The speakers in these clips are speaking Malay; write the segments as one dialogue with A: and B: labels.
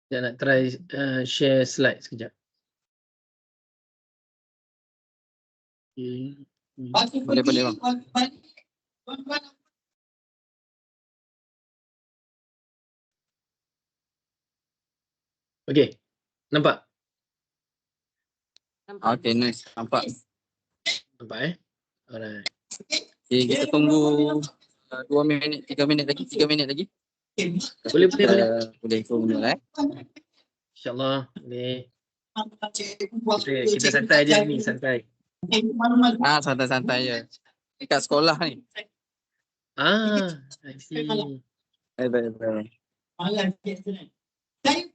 A: Saya nak try share slide sekejap.
B: Boleh bang.
A: Okey. Nampak?
B: Okay, nice. Nampak.
A: Nampak Alright.
B: Okay, kita tunggu 2 minit, 3 minit lagi, 3 minit lagi.
A: Boleh.
B: Boleh tunggu
A: InsyaAllah. Boleh. Kita santai je ni, santai.
B: Santai-santai je. Dekat sekolah ni.
A: I see.
B: Baik.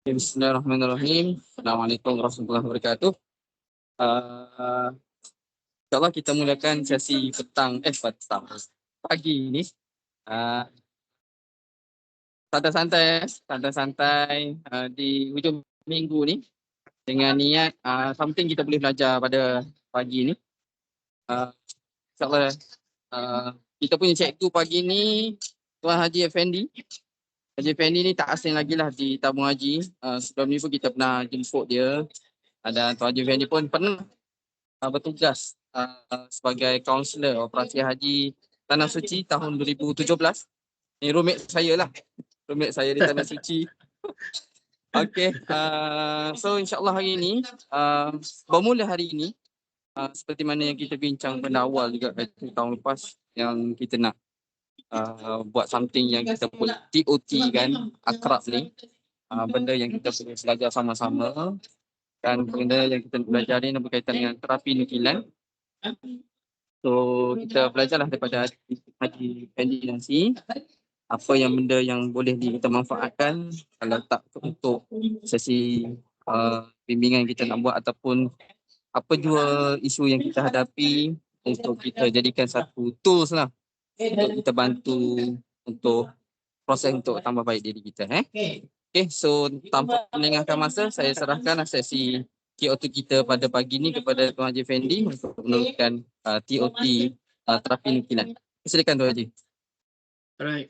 B: Bismillahirrahmanirrahim. Assalamualaikum warahmatullahi wabarakatuh. InsyaAllah kita mulakan sesi pagi ini. Santai-santai di hujung minggu ni dengan niat something kita boleh belajar pada pagi ini. InsyaAllah kita punya cikgu pagi ni Tuan Haji Effendi. Haji Effendi ni tak asing lagi lah di tabung haji. Sebelum ni pun kita pernah jemput dia. Dan Tuan Haji Effendi pun pernah bertugas sebagai kaunselor operasi haji Tanah Suci tahun 2017. Ni roommate saya lah. Roommate saya di Tanah Suci. Okay. So insyaAllah hari ini, bermula hari ini, seperti mana yang kita bincang pada awal juga tahun lepas, yang kita nak buat something yang kita boleh TOT kan, akrab ni, benda yang kita boleh belajar sama-sama, dan benda yang kita belajar ni berkaitan dengan terapi nukilan. So kita belajarlah daripada Haji Fendi nanti apa yang benda yang boleh kita manfaatkan kalau tak untuk sesi bimbingan kita nak buat ataupun apa jua isu yang kita hadapi untuk kita jadikan satu tools lah untuk kita bantu untuk proses untuk tambah baik diri kita. Okay, so tanpa melengahkan masa, saya serahkan sesi TOT kita pada pagi ni kepada Tuan Haji Fendi untuk meneruskan TOT terapi nukilan. Silakan Tuan Haji.
A: Alright.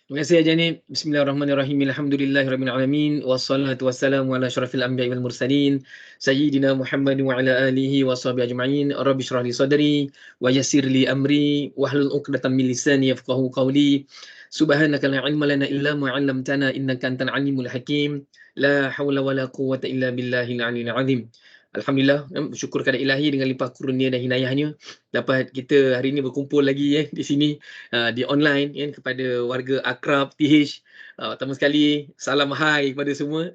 A: Terima kasih Haji Hanif. Bismillahirrahmanirrahim. Alhamdulillahirabbil alamin wassalatu wassalamu ala asyrafil anbiya'i wal mursalin sayyidina Muhammad wa ala alihi washabihi ajma'in. Rabbi shrah li sadri wa yassir li amri wahlul 'uqdatam min lisani yafqahu qawli. Subhanaka la ilma lana illa ma 'allamtana innaka antal alimul hakim. La haula wala quwwata illa billahil aliyyil azim. Alhamdulillah, bersyukur kepada Ilahi dengan limpah kurnia dan hinayahnya dapat kita hari ini berkumpul lagi di sini di online kepada warga akrab TH. Pertama sekali salam hai kepada semua.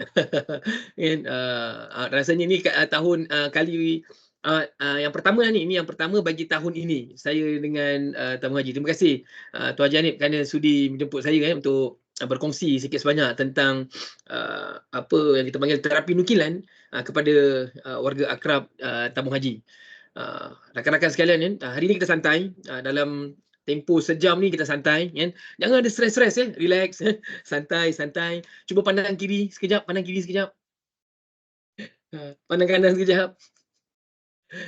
A: Rasanya ni tahun kali yang pertama ni, ini yang pertama bagi tahun ini saya dengan Tamu Haji. Terima kasih Tuan Haji Hanif kerana sudi menjemput saya untuk berkongsi sikit sebanyak tentang apa yang kita panggil terapi nukilan kepada warga akrab Tamu Haji. Rakan-rakan sekalian, hari ni kita santai dalam tempoh sejam ni, kita santai kan. Jangan ada stres-stres relax, santai. Cuba pandang kiri sekejap, pandang kiri sekejap. Pandang kanan sekejap.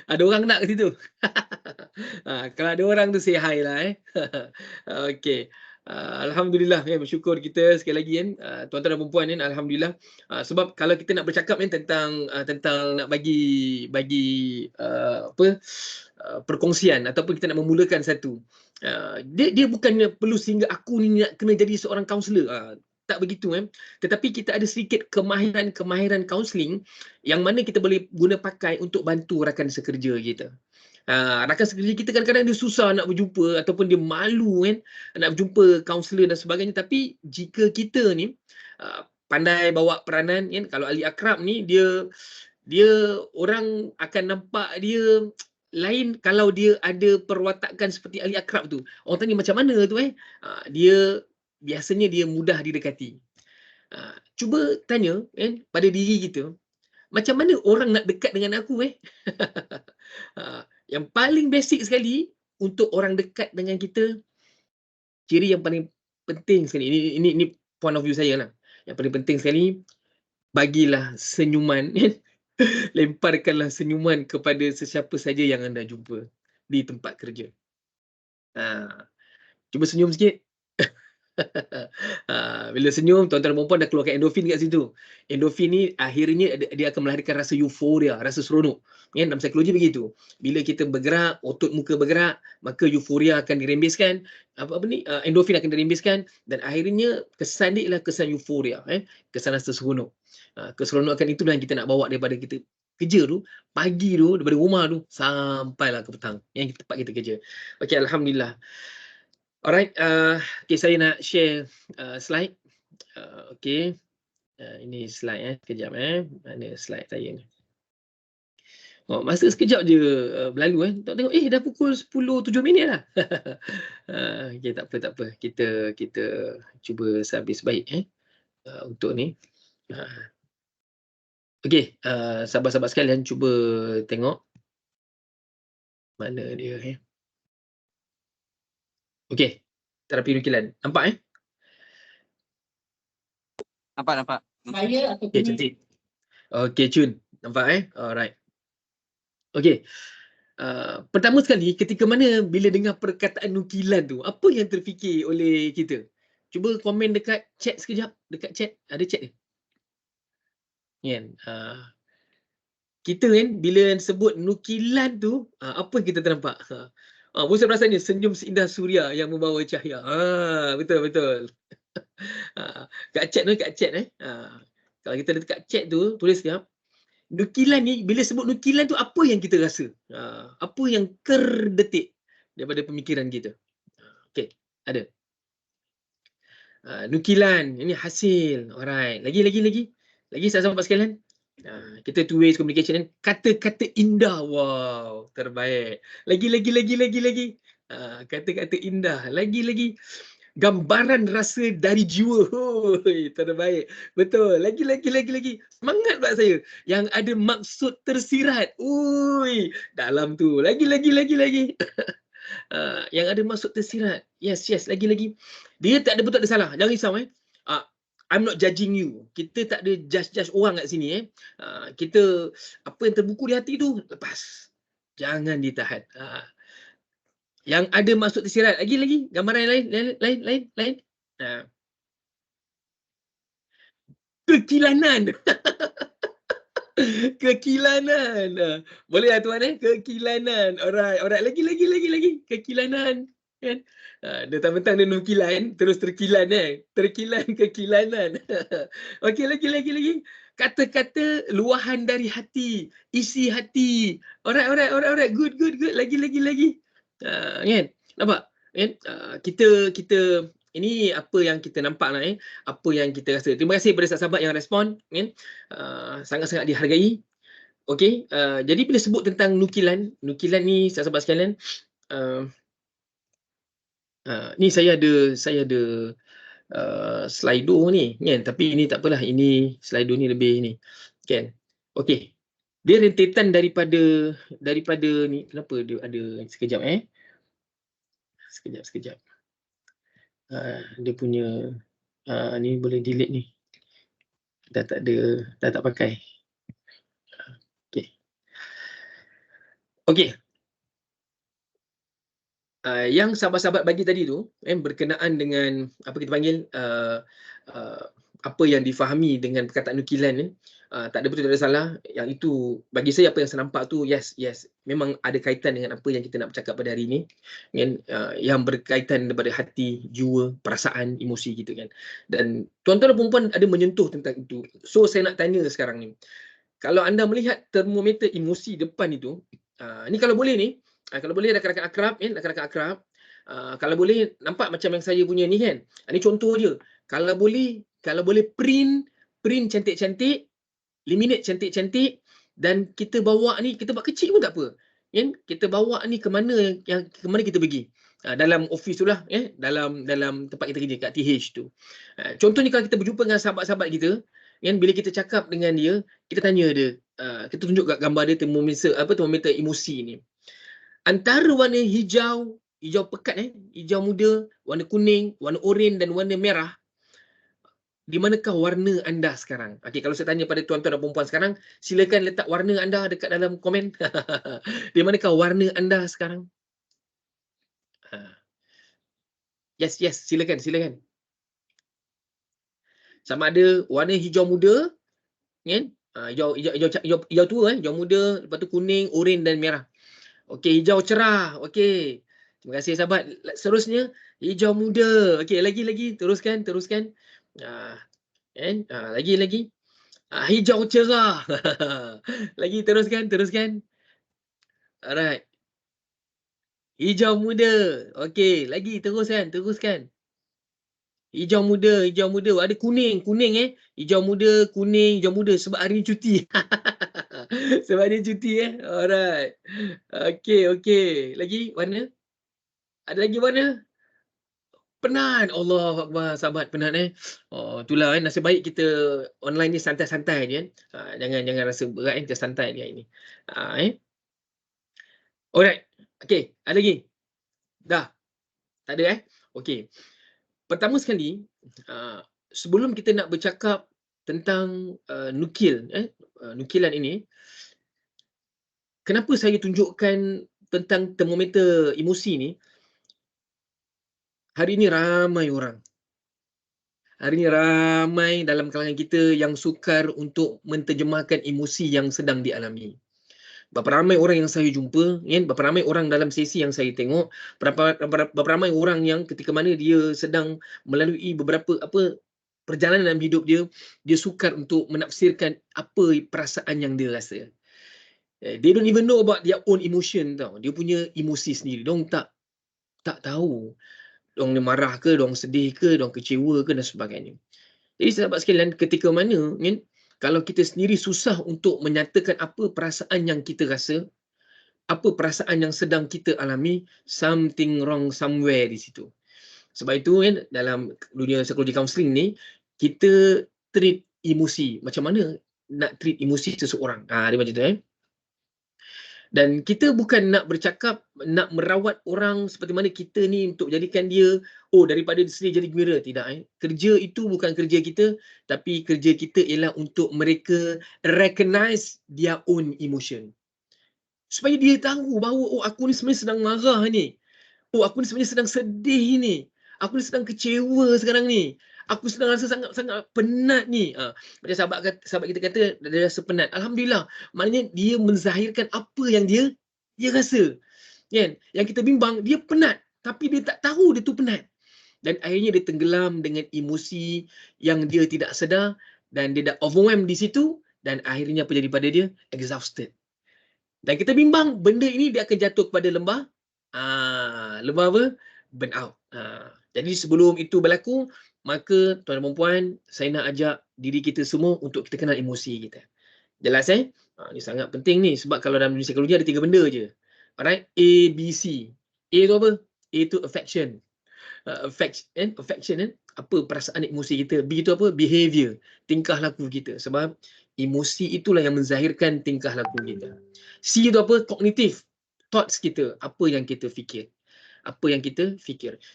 A: Ada orang nak ke situ? Kalau ada orang tu say hi lah Okey. Alhamdulillah bersyukur kita sekali lagi tuan-tuan dan puan-puan alhamdulillah. Sebab kalau kita nak bercakap tentang nak bagi perkongsian ataupun kita nak memulakan satu, dia bukannya perlu sehingga aku ni nak kena jadi seorang kaunselor, tak begitu tetapi kita ada sedikit kemahiran kaunseling yang mana kita boleh guna pakai untuk bantu rakan sekerja kita. Rakan sekerja kita kadang-kadang dia susah nak berjumpa ataupun dia malu nak berjumpa kaunselor dan sebagainya. Tapi jika kita ni pandai bawa peranan kalau ahli akrab ni dia orang akan nampak dia lain kalau dia ada perwatakan seperti ahli akrab tu. Orang tanya macam mana tu dia biasanya dia mudah didekati. Cuba tanya pada diri kita, macam mana orang nak dekat dengan aku Yang paling basic sekali untuk orang dekat dengan kita, ciri yang paling penting sekali, ini point of view saya lah. Yang paling penting sekali, bagilah senyuman, lemparkanlah senyuman kepada sesiapa saja yang anda jumpa di tempat kerja. Cuba senyum sikit. Bila senyum, tuan-tuan dan puan-puan dah keluarkan endorfin kat situ. Endorfin ni akhirnya dia akan melahirkan rasa euforia, rasa seronok. Dalam psikologi begitu. Bila kita bergerak, otot muka bergerak, maka euforia akan dirembeskan. Endorfin akan dirembeskan dan akhirnya kesan dia ialah kesan euforia, kesan rasa seronok. Keseronokan itulah yang kita nak bawa daripada kita kerja tu, pagi tu, daripada rumah tu sampailah ke petang yang tempat kita kerja. Okey, alhamdulillah. Alright, okay, saya nak share slide. Okay, ini slide sekejap mana slide saya ni. Masa sekejap je berlalu tengok dah pukul 10.07 dah. Okay, tak apa. Kita cuba sehabis baik untuk ni. Okay, sahabat-sahabat sekalian cuba tengok mana dia Okey, terapi nukilan. Nampak
B: Nampak.
A: Okey, cantik. Okey, Chun. Nampak Alright. Okey. Pertama sekali, ketika mana bila dengar perkataan nukilan tu, apa yang terfikir oleh kita? Cuba komen dekat chat sekejap. Dekat chat, ada chat dia. Kita bila sebut nukilan tu, apa kita ternampak? Saya perasan ni, senyum seindah suria yang membawa cahaya. Betul. Kat chat kalau kita dekat chat tu, tulis sekejap. Nukilan ni, bila sebut nukilan tu, apa yang kita rasa? Apa yang terdetik daripada pemikiran kita? Okey, ada. Nukilan, ini hasil. Alright. Lagi sahabat sekalian. Kita two ways communication kan. Kata-kata indah. Wow, terbaik. Lagi. Kata-kata indah. Lagi. Gambaran rasa dari jiwa. Hoi, terbaik. Betul. Lagi. Semangat buat saya. Yang ada maksud tersirat. Ui, dalam tu. Lagi. Yang ada maksud tersirat. Yes. Lagi. Dia tak ada betul ada salah. Jangan risau I'm not judging you. Kita tak ada judge orang kat sini Kita apa yang terbuku di hati tu lepas. Jangan ditahan. Yang ada maksud tersirat. Lagi. Gambaran yang lain. Kekilanan. Kekilanan. Boleh lah tuan kekilanan. Alright. Lagi. Kekilanan. Kan? Mentang-mentang dia nukilan terus terkilan terkilan kekilanan. Okey, lagi. Kata-kata luahan dari hati, isi hati. Alright. Good. Lagi. Kan? Nampak? Kan? Kita ini apa yang kita nampak lah apa yang kita rasa. Terima kasih kepada sahabat yang respon kan. Sangat-sangat dihargai. Okey, jadi bila sebut tentang nukilan ni sahabat sekalian, ni saya ada Slido ni kan, tapi ini tak apalah, ini Slido ni lebih ni kan. Okey, dia rentetan daripada ni. Kenapa dia ada sekejap sekejap dia punya ni boleh delete ni, dah tak pakai. Okey. Yang sahabat-sahabat bagi tadi tu berkenaan dengan apa kita panggil apa yang difahami dengan perkataan nukilan ni, tak ada betul tak ada salah. Yang itu bagi saya apa yang saya nampak tu yes memang ada kaitan dengan apa yang kita nak bercakap pada hari ni kan, yang berkaitan daripada hati, jiwa, perasaan, emosi gitu kan. Dan tuan-tuan dan puan-puan ada menyentuh tentang itu. So saya nak tanya sekarang ni, kalau anda melihat termometer emosi depan itu, ni kalau boleh ni, kalau boleh rakan-rakan akrab, kalau boleh nampak macam yang saya punya ni kan. Ni contoh je. Kalau boleh print cantik-cantik, laminate cantik-cantik, dan kita bawa ni, kita buat kecil pun tak apa. Kan? Kita bawa ni ke mana kita pergi. Dalam office tu lah, dalam tempat kita kerja kat TH tu. Contohnya kalau kita berjumpa dengan sahabat-sahabat kita, kan, bila kita cakap dengan dia, kita tanya dia, kita tunjuk kat gambar dia termometer emosi ni. Antara warna hijau pekat hijau muda, warna kuning, warna oranye dan warna merah, di manakah warna anda sekarang? Okey, kalau saya tanya pada tuan-tuan dan puan-puan sekarang, silakan letak warna anda dekat dalam komen. Di manakah warna anda sekarang? Yes, silakan. Sama ada warna hijau muda, kan? Hijau tua hijau muda, lepas tu kuning, oranye dan merah. Okey, hijau cerah. Okey. Terima kasih sahabat. Seterusnya hijau muda. Okey, lagi teruskan. Lagi. Hijau cerah. Lagi teruskan. Alright. Hijau muda. Okey, lagi teruskan. Hijau muda. Ada kuning Hijau muda sebab hari ni cuti. Sebab dia cuti Alright. Okey. Lagi warna? Ada lagi warna? Penat. Allahuakbar, sahabat, penat itulah nasib baik kita online ni santai-santai je jangan rasa berat kita santai je ini. Alright. Okey, ada lagi? Dah. Tak ada Okey. Pertama sekali, sebelum kita nak bercakap tentang nukilan ini, kenapa saya tunjukkan tentang termometer emosi ni? Hari ini ramai orang. Dalam kalangan kita yang sukar untuk menterjemahkan emosi yang sedang dialami. Berapa ramai orang yang saya jumpa, berapa ramai orang dalam sesi yang saya tengok, berapa ramai orang yang ketika mana dia sedang melalui beberapa perjalanan dalam hidup dia sukar untuk menafsirkan apa perasaan yang dia rasa. They don't even know about their own emotion tau. Dia punya emosi sendiri. Diorang tak tahu. Diorang marah ke, diorang sedih ke, diorang kecewa ke dan sebagainya. Jadi sahabat sekalian, ketika mana Kalau kita sendiri susah untuk menyatakan apa perasaan yang kita rasa, apa perasaan yang sedang kita alami, something wrong somewhere di situ. Sebab itu kan dalam dunia psikologi kaunseling ni, kita treat emosi. Macam mana nak treat emosi seseorang. Dia macam tu Dan kita bukan nak bercakap, nak merawat orang seperti mana kita ni untuk jadikan dia, daripada sedih jadi gembira. Tidak. Kerja itu bukan kerja kita, tapi kerja kita ialah untuk mereka recognize their own emotion. Supaya dia tahu bahawa, aku ni sebenarnya sedang marah ni. Aku ni sebenarnya sedang sedih ni. Aku ni sedang kecewa sekarang ni. Aku sedang rasa sangat-sangat penat ni. Macam sahabat kita kata, dia rasa penat. Alhamdulillah. Maknanya dia menzahirkan apa yang dia rasa. Kan? Yang kita bimbang, dia penat. Tapi dia tak tahu dia tu penat. Dan akhirnya dia tenggelam dengan emosi yang dia tidak sedar. Dan dia dah overwhelmed di situ. Dan akhirnya apa jadi pada dia? Exhausted. Dan kita bimbang, benda ini dia akan jatuh kepada lembah. Lembah apa? Burnout. Jadi sebelum itu berlaku, maka tuan dan puan, saya nak ajak diri kita semua untuk kita kenal emosi kita. Jelas Ini sangat penting ni, sebab kalau dalam dunia psikologi ada 3 benda je. Alright, A, B, C. A tu apa? A tu affection. Affection apa perasaan emosi kita. B tu apa? Behavior, tingkah laku kita. Sebab emosi itulah yang menzahirkan tingkah laku kita. C tu apa? Cognitive, thoughts kita, apa yang kita fikir.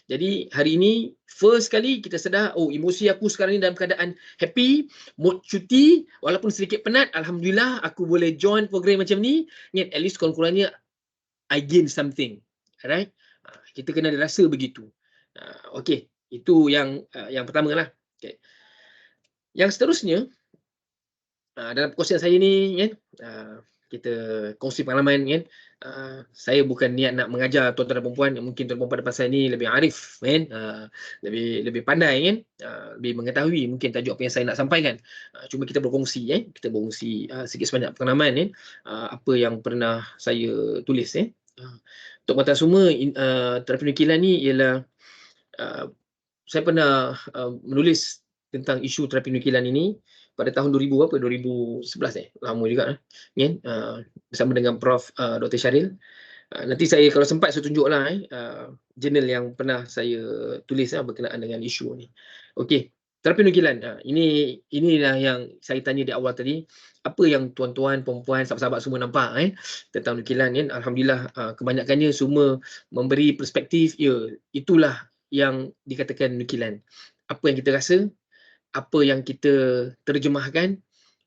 A: Jadi hari ini first kali kita sedar, emosi aku sekarang ni dalam keadaan happy, mood cuti, walaupun sedikit penat, alhamdulillah aku boleh join program macam ni. At least kurang-kurangnya I gain something. Alright? Kita kena rasa begitu. Okey, itu yang pertama lah. Okay. Yang seterusnya, dalam perkongsian saya ni kan, kita kongsi pengalaman kan. Saya bukan niat nak mengajar tuan-tuan dan puan-puan, mungkin tuan-tuan pada pasal ni lebih arif kan, lebih pandai kan, lebih mengetahui mungkin tajuk apa yang saya nak sampaikan. Cuma kita berkongsi sikit sebanyak pengalaman kan, apa yang pernah saya tulis Untuk mata semua, terapi nukilan ni ialah saya pernah menulis tentang isu terapi nukilan ini pada tahun 2011 lama juga kan, bersama dengan Prof Dr. Syaril. Nanti saya kalau sempat saya tunjuklah jurnal yang pernah saya tulis berkenaan dengan isu ni. Okey, terapi nukilan. Inilah yang saya tanya di awal tadi. Apa yang tuan-tuan, puan-puan, sahabat-sahabat semua nampak tentang nukilan kan. Alhamdulillah kebanyakannya semua memberi perspektif, itulah yang dikatakan nukilan. Apa yang kita rasa, apa yang kita terjemahkan,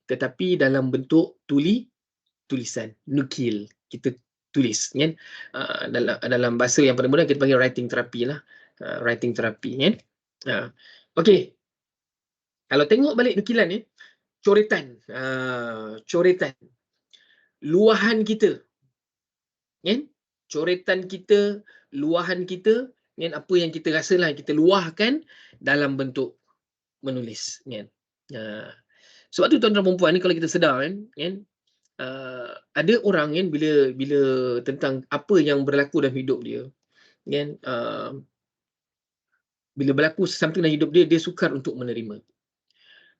A: tetapi dalam bentuk tulisan, nukil, kita tulis kan. Dalam bahasa yang paling mudah kita panggil writing therapy lah. Writing therapy kan. Okey. Kalau tengok balik nukilan ni, coretan. Coretan. Luahan kita. Kan? Coretan kita, luahan kita, kan, apa yang kita rasa lah, kita luahkan dalam bentuk menulis kan. Sebab tu tuan-tuan dan puan-puan ni, kalau kita sedar kan, ada orang kan, bila tentang apa yang berlaku dalam hidup dia kan, bila berlaku something dalam hidup dia sukar untuk menerima.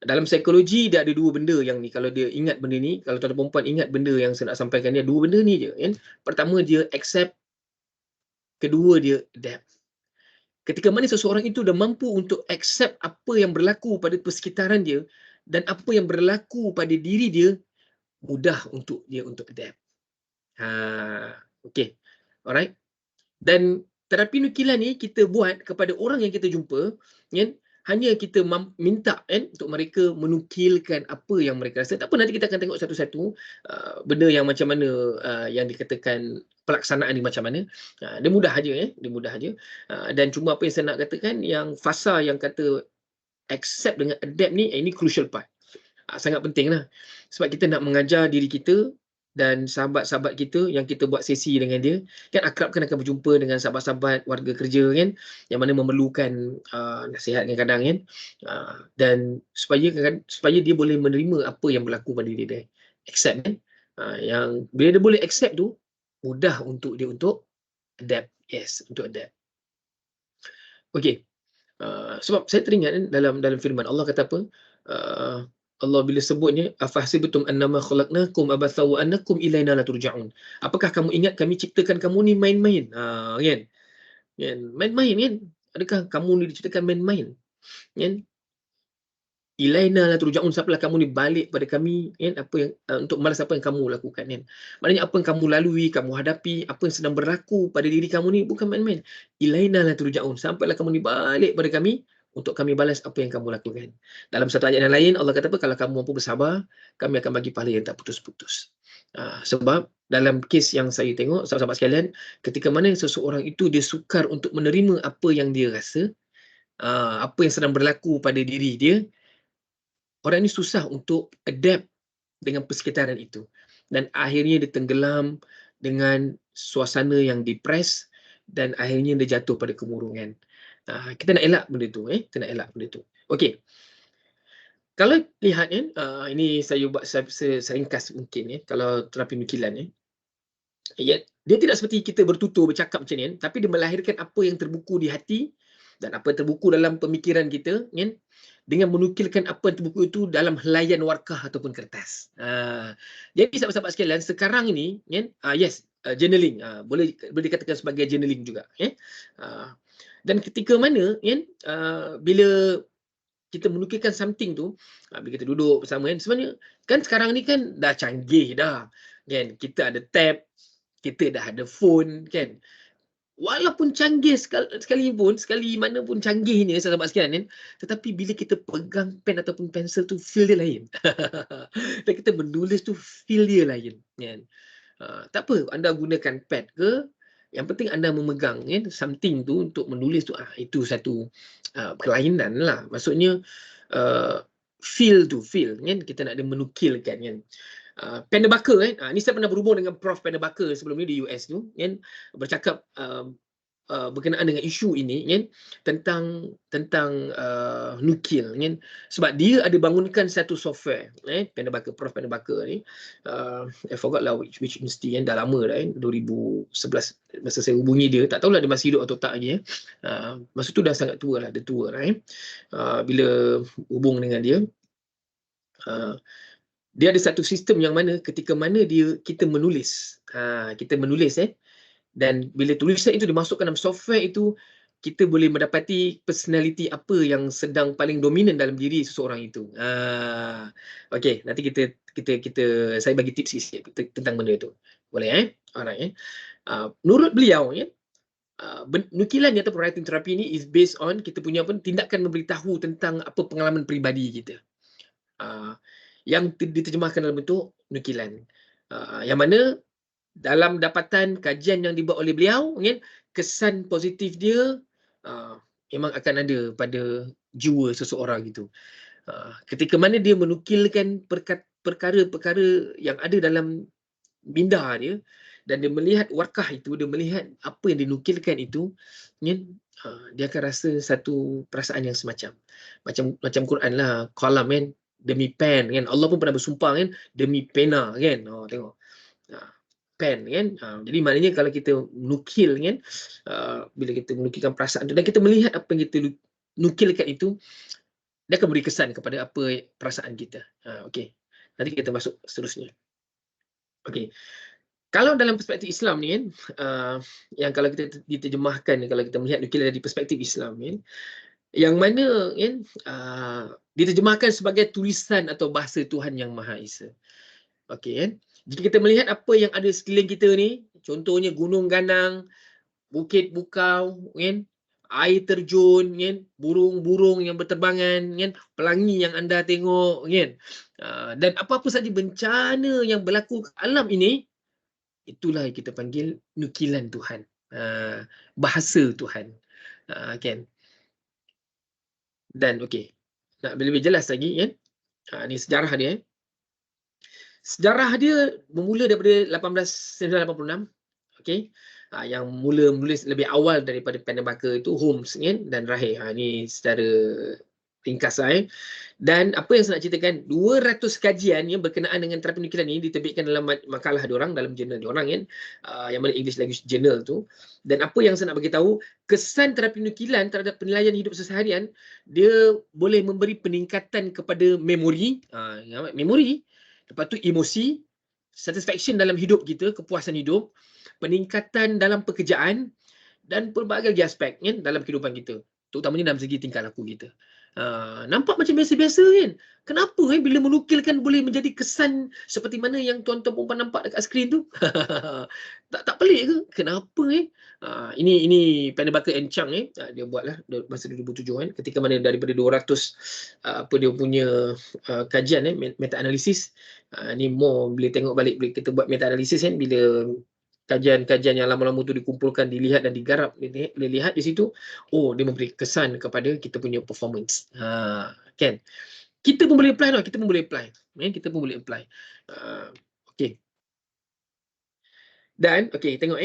A: Dalam psikologi dia ada 2 benda yang ni, kalau dia ingat benda ni, kalau tuan-tuan dan puan-puan ingat benda yang saya nak sampaikan dia, 2 benda ni je kan. Pertama dia accept, kedua dia adapt. Ketika mana seseorang itu dah mampu untuk accept apa yang berlaku pada persekitaran dia dan apa yang berlaku pada diri dia, mudah untuk dia untuk adapt. Okey. Alright. Dan terapi nukilan ni kita buat kepada orang yang kita jumpa, kan? Hanya kita minta kan untuk mereka menukilkan apa yang mereka rasa. Tak apa, nanti kita akan tengok satu-satu benda yang macam mana yang dikatakan pelaksanaan ni macam mana. Dia mudah aja dia mudah aja. Dan cuma apa yang saya nak katakan, yang fasa yang kata accept dengan adapt ni, ini crucial part. Sangat penting lah. Sebab kita nak mengajar diri kita dan sahabat-sahabat kita yang kita buat sesi dengan dia, kan akrab kan akan berjumpa dengan sahabat-sahabat warga kerja kan, yang mana memerlukan nasihat kadang-kadang kan, dan supaya dia boleh menerima apa yang berlaku pada diri dia, accept kan. Yang bila dia boleh accept tu, mudah untuk dia untuk adapt. Yes, untuk adapt. Okey. Sebab saya teringat dalam firman Allah kata apa, Allah bila sebutnya afahsibatum annama khalaqnakum abatha wa annakum ilaina la turja'un. Apakah kamu ingat kami ciptakan kamu ni main-main? Kan? Kan? Main-main kan? Adakah kamu ni diciptakan main-main? Kan? Ilaina la turja'un, siapalah kamu ni balik pada kami, kan? Apa yang untuk malas apa yang kamu lakukan, kan? Maknanya apa yang kamu lalui, kamu hadapi, apa yang sedang berlaku pada diri kamu ni bukan main-main. Ilaina la turja'un, sampailah kamu ni balik pada kami untuk kami balas apa yang kamu lakukan. Dalam satu ayat yang lain Allah kata apa? Kalau kamu mampu bersabar, kami akan bagi pahala yang tak putus-putus. Sebab dalam kes yang saya tengok, sahabat-sahabat sekalian, ketika mana seseorang itu dia sukar untuk menerima apa yang dia rasa, apa yang sedang berlaku pada diri dia, orang ini susah untuk adapt dengan persekitaran itu. Dan akhirnya dia tenggelam dengan suasana yang depres dan akhirnya dia jatuh pada kemurungan. Kita nak elak benda tu. Kita nak elak benda tu. Okey. Kalau lihat kan, ini saya buat seringkas mungkin kalau terapi nukilan dia tidak seperti kita bertutur bercakap macam ni tapi dia melahirkan apa yang terbuku di hati dan apa yang terbuku dalam pemikiran kita dengan menukilkan apa yang terbuku itu dalam helaian warkah ataupun kertas. Jadi sahabat-sahabat sekalian, sekarang ini journaling boleh dikatakan sebagai journaling juga. Dan ketika mana bila kita menukilkan something tu, bila kita duduk bersama sebenarnya kan sekarang ni kan dah canggih dah. Kan kita ada tab, kita dah ada phone kan. Walaupun canggih sekali mana pun canggihnya sahabat sekalian tetapi bila kita pegang pen ataupun pensel tu feel dia lain. Dan kita menulis tu feel dia lain kan. Tak apa anda gunakan pad ke, yang penting anda memegang something tu untuk menulis tu, itu satu kelainan lah. Maksudnya feel kan, kita nak dia menukilkan kan. Panda Bucker ni saya pernah berhubung dengan Prof Panda Bucker sebelum ni di US tu kan, bercakap berkenaan dengan isu ini kan, tentang nukil kan, sebab dia ada bangunkan satu software Panda Bucker, Prof Panda Bucker ni, I forgot lah which university dah lama dah 2011 masa saya hubungi dia, tak tahulah dia masih hidup atau tak lagi masa tu dah sangat tua lah, dia tua lah bila hubung dengan dia, dia ada satu sistem yang mana ketika mana kita menulis, dan bila tulisan itu dimasukkan dalam software itu, kita boleh mendapati personality apa yang sedang paling dominan dalam diri seseorang itu. Okey, nanti kita saya bagi tips sikit tentang benda itu. Boleh Alright menurut beliau nukilan ataupun writing therapy ni is based on kita punya tindakan memberitahu tentang apa pengalaman peribadi kita. Yang diterjemahkan dalam bentuk nukilan. Yang mana dalam dapatan kajian yang dibuat oleh beliau, kesan positif dia memang akan ada pada jiwa seseorang itu. Ketika mana dia menukilkan perkara-perkara yang ada dalam minda dia dan dia melihat warkah itu, dia melihat apa yang dinukilkan itu, dia akan rasa satu perasaan yang semacam macam Quran lah, qalam kan, demi pen kan, Allah pun pernah bersumpah kan, demi pena kan. Tengok pen kan. Jadi maknanya kalau kita nukil kan, bila kita menukilkan perasaan tu dan kita melihat apa yang kita nukilkan itu, dia akan beri kesan kepada apa perasaan kita. Okey, nanti kita masuk seterusnya. Okey, kalau dalam perspektif Islam ni kan, yang kalau kita diterjemahkan, kalau kita melihat nukilan dari perspektif Islam kan, yang mana kan diterjemahkan sebagai tulisan atau bahasa Tuhan Yang Maha Esa. Okey kan. Jika kita melihat apa yang ada sekeliling kita ni, contohnya gunung ganang, bukit bukau kan, air terjun kan, burung-burung yang berterbangan kan, pelangi yang anda tengok kan, dan apa-apa saja bencana yang berlaku ke alam ini, itulah yang kita panggil nukilan Tuhan, bahasa Tuhan kan. Dan okey, nak lebih jelas lagi kan, ni sejarah dia. Sejarah dia bermula daripada 1986. Okey, yang mula menulis lebih awal daripada Panda Bucker itu Holmes kan, dan Rahir. Ni secara ringkas lah. Dan apa yang saya nak ceritakan, 200 kajian yang berkenaan dengan terapi nukilan ini diterbitkan dalam makalah diorang, dalam jurnal diorang kan, yang mana English Language Journal tu. Dan apa yang saya nak bagi tahu, kesan terapi nukilan terhadap penilaian hidup seharian, dia boleh memberi peningkatan kepada memori, memori, lepas tu emosi, satisfaction dalam hidup kita, kepuasan hidup, peningkatan dalam pekerjaan, dan pelbagai aspek kan, dalam kehidupan kita, terutamanya dalam segi tingkah laku kita. Nampak macam biasa-biasa kan? Kenapa bila menukilkan boleh menjadi kesan seperti mana yang tuan-tuan perempuan nampak dekat skrin tu? tak pelik ke? Kenapa ini Penny Butter and Chang dia buatlah masa 2007 kan, ketika mana daripada 200 apa dia punya kajian meta analisis. Ni more boleh tengok balik, bila kita buat meta analisis kan, bila kajian-kajian yang lama-lama tu dikumpulkan, dilihat dan digarap, boleh lihat di situ, dia memberi kesan kepada kita punya performance. Kan? Kita pun boleh apply tau, kita pun boleh apply. Kita pun boleh apply. Okey. Dan tengok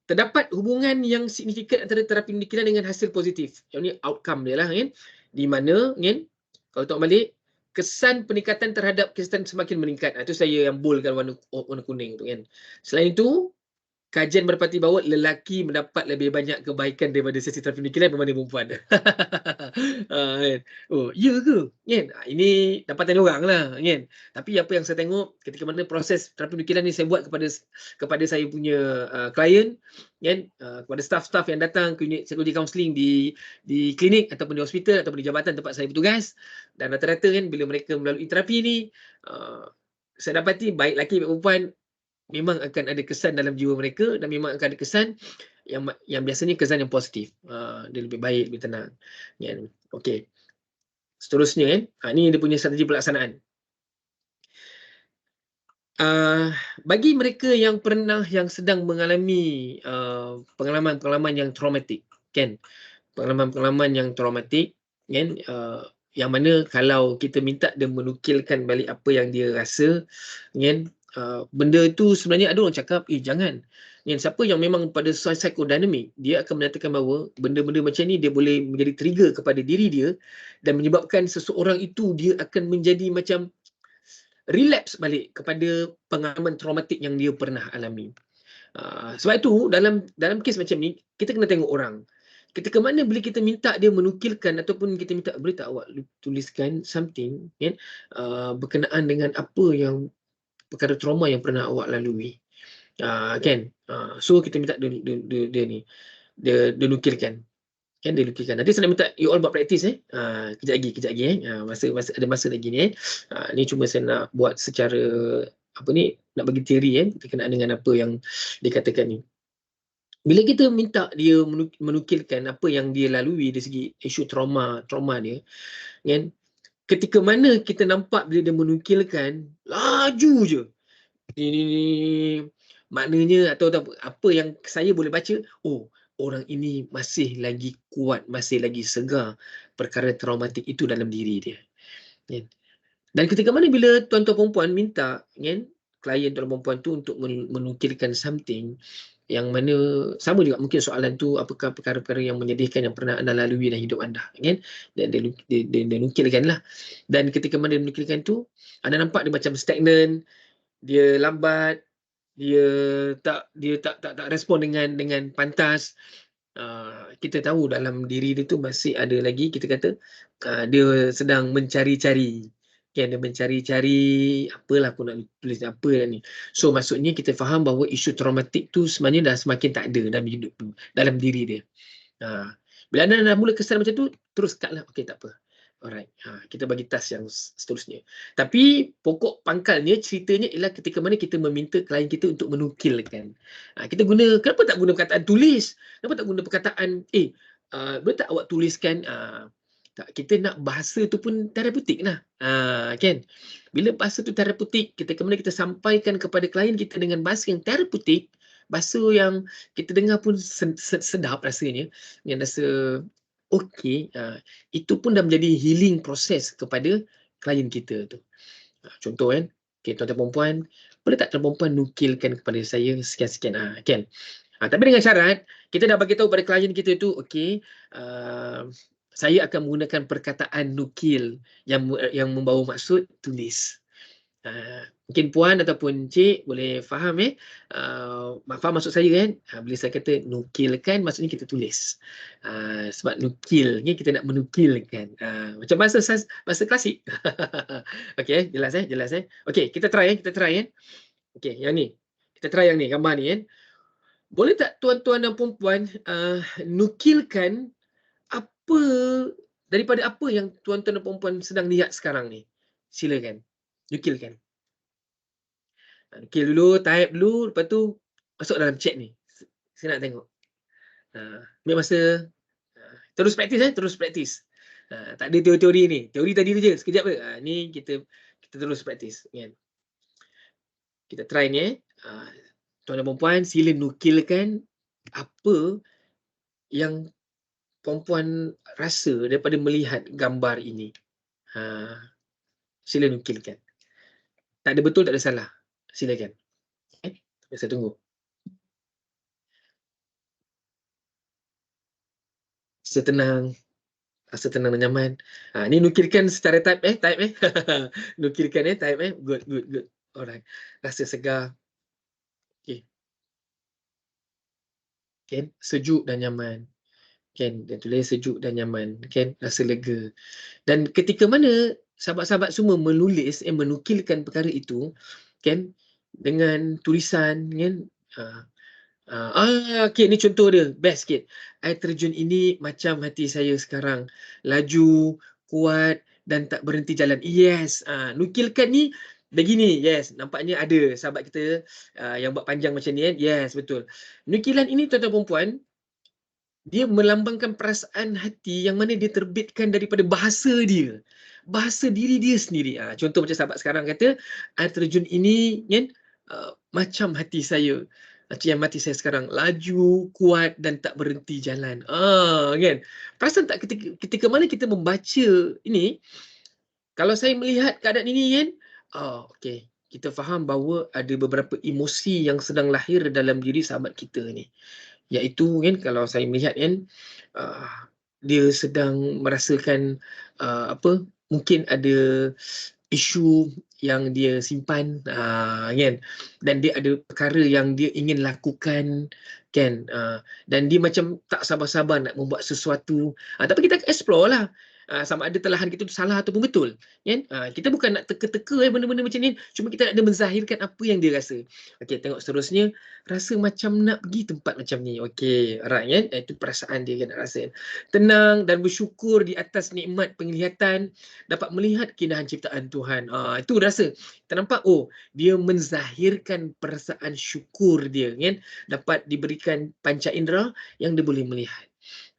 A: terdapat hubungan yang signifikan antara terapi nukilan dengan hasil positif. Yang ni outcome dia lah kan. Di mana kan, kalau tengok balik, kesan peningkatan terhadap kesihatan semakin meningkat. Itu saya yang boldkan warna kuning tu kan. Selain itu, kajian berparti bahawa lelaki mendapat lebih banyak kebaikan daripada sesi terapi nukilan berbanding perempuan. Kan? Ya ke? Kan? Ini dapatan orang lah kan. Tapi apa yang saya tengok ketika mana proses terapi nukilan ni saya buat kepada saya punya klien kan, kepada staff-staff yang datang ke unit psikologi kaunseling di klinik ataupun di hospital ataupun di jabatan tempat saya bertugas, dan rata-rata kan bila mereka melalui terapi ni, saya dapati baik lelaki baik perempuan memang akan ada kesan dalam jiwa mereka, dan memang akan ada kesan yang biasanya kesan yang positif. Dia lebih baik, lebih tenang. Okey. Seterusnya ni dia punya strategi pelaksanaan. Bagi mereka yang sedang mengalami pengalaman-pengalaman yang traumatik kan, pengalaman-pengalaman yang traumatik kan, yang mana kalau kita minta dia menukilkan balik apa yang dia rasa kan, benda itu sebenarnya ada orang cakap jangan. Siapa yang memang pada psikodinamik, dia akan menyatakan bahawa benda-benda macam ni dia boleh menjadi trigger kepada diri dia dan menyebabkan seseorang itu dia akan menjadi macam relapse balik kepada pengalaman traumatik yang dia pernah alami. Sebab itu dalam kes macam ni kita kena tengok orang. Ketika mana bila kita minta dia menukilkan ataupun kita minta, boleh tak awak tuliskan something kan, berkenaan dengan apa yang perkara trauma yang pernah awak lalui, kan. So kita minta dia nukilkan kan, dia nukilkan. Nanti saya nak minta you all buat praktis kejap lagi masa ada masa lagi ni ni cuma saya nak buat secara nak bagi teori berkenaan dengan apa yang dikatakan ni. Bila kita minta dia menukilkan apa yang dia lalui dari segi isu trauma dia kan, ketika mana kita nampak bila dia menukilkan laju je ni maknanya, atau apa yang saya boleh baca, orang ini masih lagi kuat, masih lagi segar perkara traumatik itu dalam diri dia kan. Dan ketika mana bila tuan-tuan perempuan minta kan, klien tuan perempuan tu untuk menukilkan something yang mana sama juga mungkin soalan tu, apakah perkara-perkara yang menyedihkan yang pernah anda lalui dalam hidup anda kan, dan dia nukilkan lah. Dan ketika mana dia nukilkan tu, anda nampak dia macam stagnan, dia lambat, dia tak respon dengan pantas. Kita tahu dalam diri dia tu masih ada lagi, kita kata dia sedang mencari-cari kan, dia mencari-cari apalah aku nak tulis apa ni. So maksudnya kita faham bahawa isu traumatik tu sebenarnya dah semakin tak ada dalam hidup tu, dalam diri dia. Bila anda dah mula kesan macam tu, terus cut lah. Okey, tak apa. Alright, kita bagi task yang seterusnya. Tapi pokok pangkalnya, ceritanya ialah ketika mana kita meminta klien kita untuk menukilkan. Kita kenapa tak guna perkataan tulis? Kenapa tak guna perkataan, boleh tak awak tuliskan? Tak, kita nak bahasa tu pun terapeutik lah. Kan? Bila bahasa tu terapeutik, ketika mana kita sampaikan kepada klien kita dengan bahasa yang terapeutik, bahasa yang kita dengar pun sedap rasanya, yang rasa okey, itu pun dah menjadi healing proses kepada klien kita tu. Contoh kan, tuan-tuan perempuan, boleh tak tuan perempuan nukilkan kepada saya sekian-sekian, kan? Tapi dengan syarat, kita dah bagi tahu pada klien kita tu, okey, saya akan menggunakan perkataan nukil yang membawa maksud tulis. Mungkin puan ataupun cik boleh faham faham maksud saya kan. Bila saya kata nukilkan, maksudnya kita tulis. Sebab nukil ni kita nak menukilkan. Macam bahasa klasik. Okey, jelas jelas. Okey, kita try Okey, yang ni. Kita try yang ni, gambar ni Boleh tak tuan-tuan dan puan-puan nukilkan apa daripada apa yang tuan-tuan dan puan-puan sedang lihat sekarang ni? Silakan. Nukilkan. Nukil dulu, type dulu, lepas tu masuk dalam chat ni. Saya nak tengok. Ambil masa. Terus praktis terus praktis. Tak ada teori-teori ni. Teori tadi tu je, sekejap je. Ni kita terus praktis. Kan? Kita try ni tuan dan puan-puan, sila nukilkan apa yang puan-puan rasa daripada melihat gambar ini. Sila nukilkan. Tak ada betul, tak ada salah. Silakan. Saya tunggu. Rasa tenang dan nyaman. Ni nukilkan secara type nukilkan type good. Alright. Rasa segar. Okay. Sejuk dan nyaman. Kan, dia tulis sejuk dan nyaman. Kan, rasa lega. Dan ketika mana sahabat-sahabat semua menukilkan perkara itu, kan, dengan tulisan, kan, okay, ni contoh dia, best sikit. Air terjun ini macam hati saya sekarang. Laju, kuat dan tak berhenti jalan. Yes, nukilkan ni begini. Yes, nampaknya ada sahabat kita yang buat panjang macam ni kan. Yes, betul. Nukilan ini tuan-tuan dan puan, dia melambangkan perasaan hati yang mana dia terbitkan daripada bahasa dia. Bahasa diri dia sendiri. Contoh macam sahabat sekarang kata, air terjun ini kan, macam hati saya. Macam hati saya sekarang. Laju, kuat dan tak berhenti jalan. Kan? Perasan tak ketika mana kita membaca ini, kalau saya melihat keadaan ini kan, okay, kita faham bahawa ada beberapa emosi yang sedang lahir dalam diri sahabat kita ni. Iaitu kan, kalau saya melihat kan, dia sedang merasakan mungkin ada isu yang dia simpan, kan, dan dia ada perkara yang dia ingin lakukan, kan, dan dia macam tak sabar-sabar nak membuat sesuatu, tapi kita explore lah sama ada telahan kita tu salah ataupun betul, kan. Kita bukan nak teka-teka benda-benda macam ni, cuma kita nak menzahirkan apa yang dia rasa. Okey, tengok seterusnya, rasa macam nak pergi tempat macam ni. Okey, alright kan, itu perasaan dia kan, nak rasa tenang dan bersyukur di atas nikmat penglihatan, dapat melihat keindahan ciptaan Tuhan. Itu rasa. Kita nampak, dia menzahirkan perasaan syukur dia, kan, dapat diberikan panca indera yang dia boleh melihat.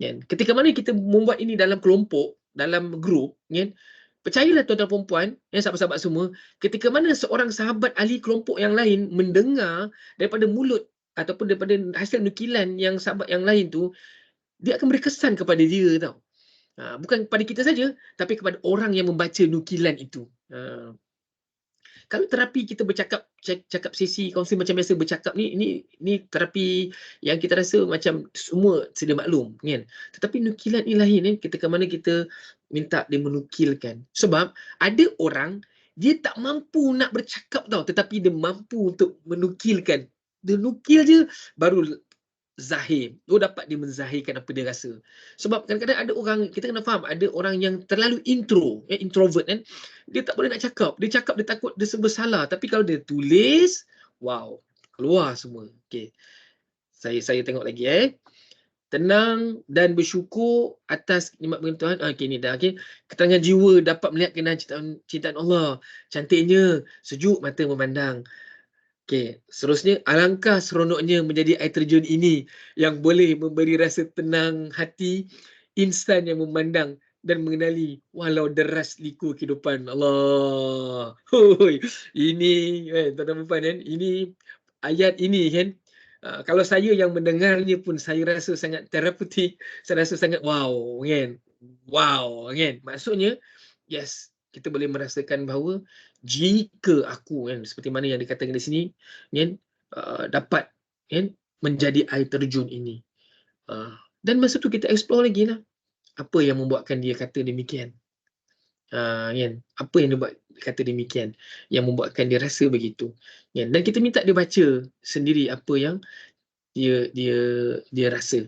A: Kan? Ketika mana kita membuat ini dalam kelompok, dalam grup, kan, percayalah tuan-tuan perempuan, sahabat-sahabat semua, ketika mana seorang sahabat ahli kelompok yang lain mendengar daripada mulut ataupun daripada hasil nukilan yang sahabat yang lain tu, dia akan berkesan kepada dia tau. Bukan kepada kita saja, tapi kepada orang yang membaca nukilan itu. Kalau terapi kita cakap sesi kaunseling macam biasa bercakap ni terapi yang kita rasa macam semua sedia maklum, kan. Tetapi nukilan ni lain, ketika mana kita minta dia menukilkan. Sebab ada orang dia tak mampu nak bercakap tau, tetapi dia mampu untuk menukilkan. Dia nukil je baru zahir. Dapat dia menzahirkan apa dia rasa. Sebab kadang-kadang ada orang, kita kena faham, ada orang yang terlalu introvert kan. Dia tak boleh nak cakap. Dia cakap, dia takut dia serba salah. Tapi kalau dia tulis, wow, keluar semua. Okey. Saya tengok lagi Tenang dan bersyukur atas nikmat Tuhan. Okey, ni dah. Okey. Ketenangan jiwa dapat melihat keindahan ciptaan Allah. Cantiknya, sejuk mata memandang. Okey, seterusnya, alangkah seronoknya menjadi air terjun ini yang boleh memberi rasa tenang hati, insan yang memandang dan mengenali walau deras liku kehidupan. Allah. Ini tuan-tuan puan ini ayat ini kan, kalau saya yang mendengarnya pun saya rasa sangat terapeutik, saya rasa sangat wow kan. Wow kan. Maksudnya yes, kita boleh merasakan bahawa jika aku kan, seperti mana yang dikatakan di sini kan, dapat kan menjadi air terjun ini, dan masa tu kita explore lagi lah. Apa yang membuatkan dia kata demikian? Kan? Apa yang dia buat kata demikian? Yang membuatkan dia rasa begitu. Kan? Dan kita minta dia baca sendiri apa yang dia rasa.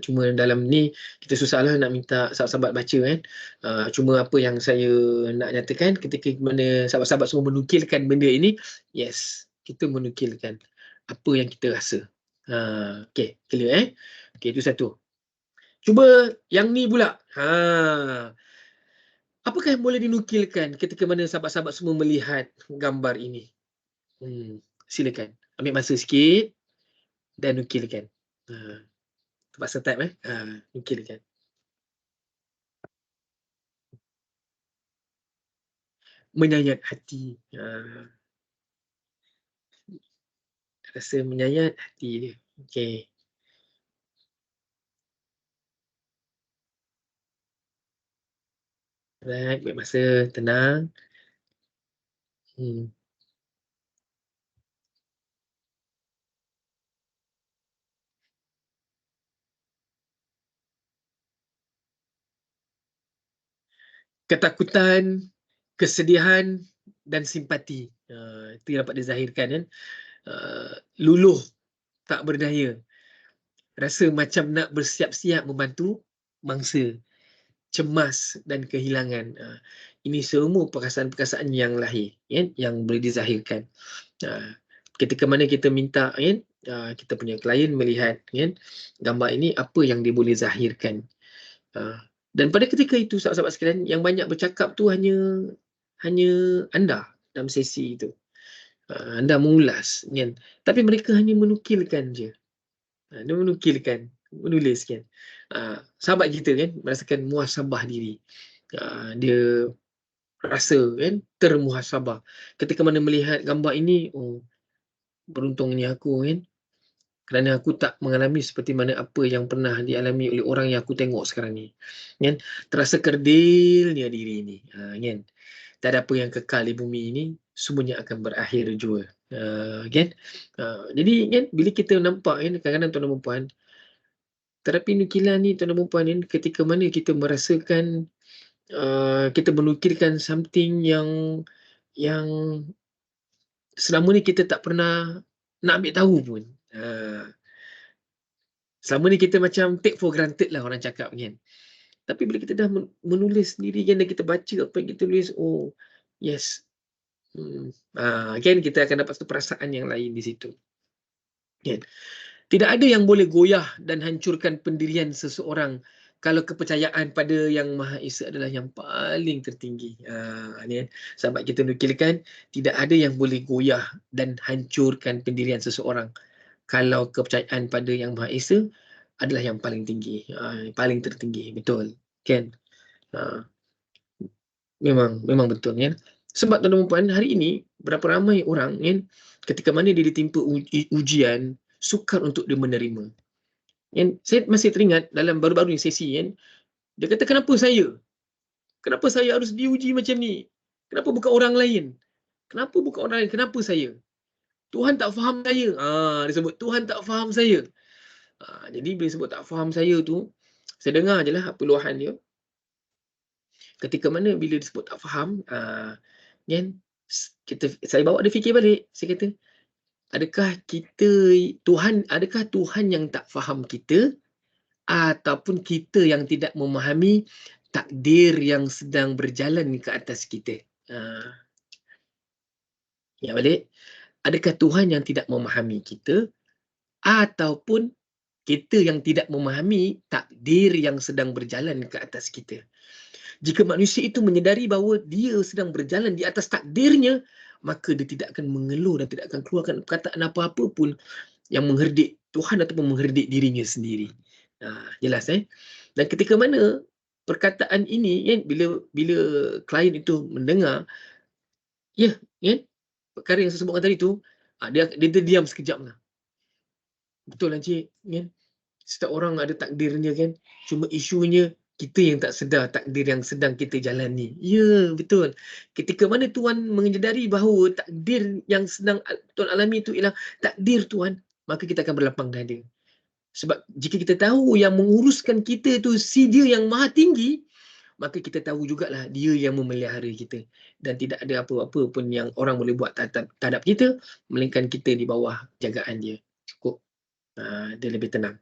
A: Cuma dalam ni kita susahlah nak minta sahabat-sahabat baca kan. Cuma apa yang saya nak nyatakan ketika mana sahabat-sahabat semua menukilkan benda ini, yes, kita menukilkan apa yang kita rasa. Okay, clear Okay, itu satu. Cuba yang ni pula. Apakah yang boleh dinukilkan ketika mana sahabat-sahabat semua melihat gambar ini? Silakan. Ambil masa sikit dan nukilkan. Terpaksa type nukilkan. Menyayat hati. Rasa menyayat hati dia. Okey. Right, ambil masa, tenang. Ketakutan, kesedihan dan simpati. Itu yang dapat dizahirkan kan. Luluh, tak berdaya. Rasa macam nak bersiap-siap membantu mangsa. Cemas dan kehilangan. Ini semua perasaan-perasaan yang lahir, kan? Yang boleh dizahirkan. Ketika mana kita minta, kan? Kita punya klien melihat, kan? Gambar ini apa yang dia boleh zahirkan. Dan pada ketika itu sahabat-sahabat sekalian, yang banyak bercakap tu hanya anda dalam sesi itu. Anda mengulas, kan? Tapi mereka hanya menukilkan je. Dia menukilkan, menulis kan. Sahabat kita kan merasakan muhasabah diri. Dia rasa kan termuhasabah. Ketika mana melihat gambar ini, oh, beruntungnya aku kan. Kerana aku tak mengalami seperti mana apa yang pernah dialami oleh orang yang aku tengok sekarang ni. Kan? Terasa kerdilnya diri ni. Kan? Tak ada apa yang kekal di bumi ini, semuanya akan berakhir jua. Kan? Jadi kan, bila kita nampak kan, kadang-kadang tuan-tuan dan puan, terapi nukilan ni tuan-tuan dan puan ni, ketika mana kita merasakan kita menukilkan something yang selama ni kita tak pernah nak ambil tahu pun. Selama ni kita macam take for granted lah orang cakap kan. Tapi bila kita dah menulis sendiri kan, dan kita baca apa yang kita tulis, oh yes. Kan kita akan dapat satu perasaan yang lain di situ. Kan? Tidak ada yang boleh goyah dan hancurkan pendirian seseorang kalau kepercayaan pada Yang Maha Esa adalah yang paling tertinggi. Ni kan, sahabat kita nukilkan, tidak ada yang boleh goyah dan hancurkan pendirian seseorang kalau kepercayaan pada Yang Maha Esa adalah yang paling tinggi, paling tertinggi. Betul kan? Memang betul kan. Sebab tuan-tuan dan puan, hari ini berapa ramai orang kan, ketika mana dia ditimpa ujian, sukar untuk dia menerima. Kan? Saya masih teringat dalam baru-baru ni sesi kan, dia kata, kenapa saya? Kenapa saya harus diuji macam ni? Kenapa bukan orang lain? Kenapa bukan orang lain? Kenapa saya? Tuhan tak faham saya. Dia sebut Tuhan tak faham saya. Jadi bila sebut tak faham saya tu, saya dengar je lah apa luahan dia. Ketika mana bila disebut tak faham, kan, saya bawa dia fikir balik. Saya kata, adakah Tuhan yang tak faham kita, ataupun kita yang tidak memahami takdir yang sedang berjalan ke atas kita? Ya, balik. Adakah Tuhan yang tidak memahami kita, ataupun kita yang tidak memahami takdir yang sedang berjalan ke atas kita? Jika manusia itu menyedari bahawa dia sedang berjalan di atas takdirnya, maka dia tidak akan mengeluh dan tidak akan keluarkan perkataan apa-apa pun yang mengherdik Tuhan ataupun mengherdik dirinya sendiri. Jelas Dan ketika mana perkataan ini kan, bila klien itu mendengar, ya kan, perkara yang saya sebutkan tadi tu, dia diam sekejap lah. Betul lah cik kan? Setiap orang ada takdirnya kan. Cuma isunya kita yang tak sedar takdir yang sedang kita jalani. Ya, betul. Ketika mana Tuhan menyedari bahawa takdir yang sedang Tuhan alami itu ialah takdir Tuhan, maka kita akan berlapang dada. Sebab jika kita tahu yang menguruskan kita tu si dia yang maha tinggi, maka kita tahu jugalah dia yang memelihara kita. Dan tidak ada apa-apa pun yang orang boleh buat terhadap kita, melainkan kita di bawah jagaan dia. Cukup. Dia lebih tenang.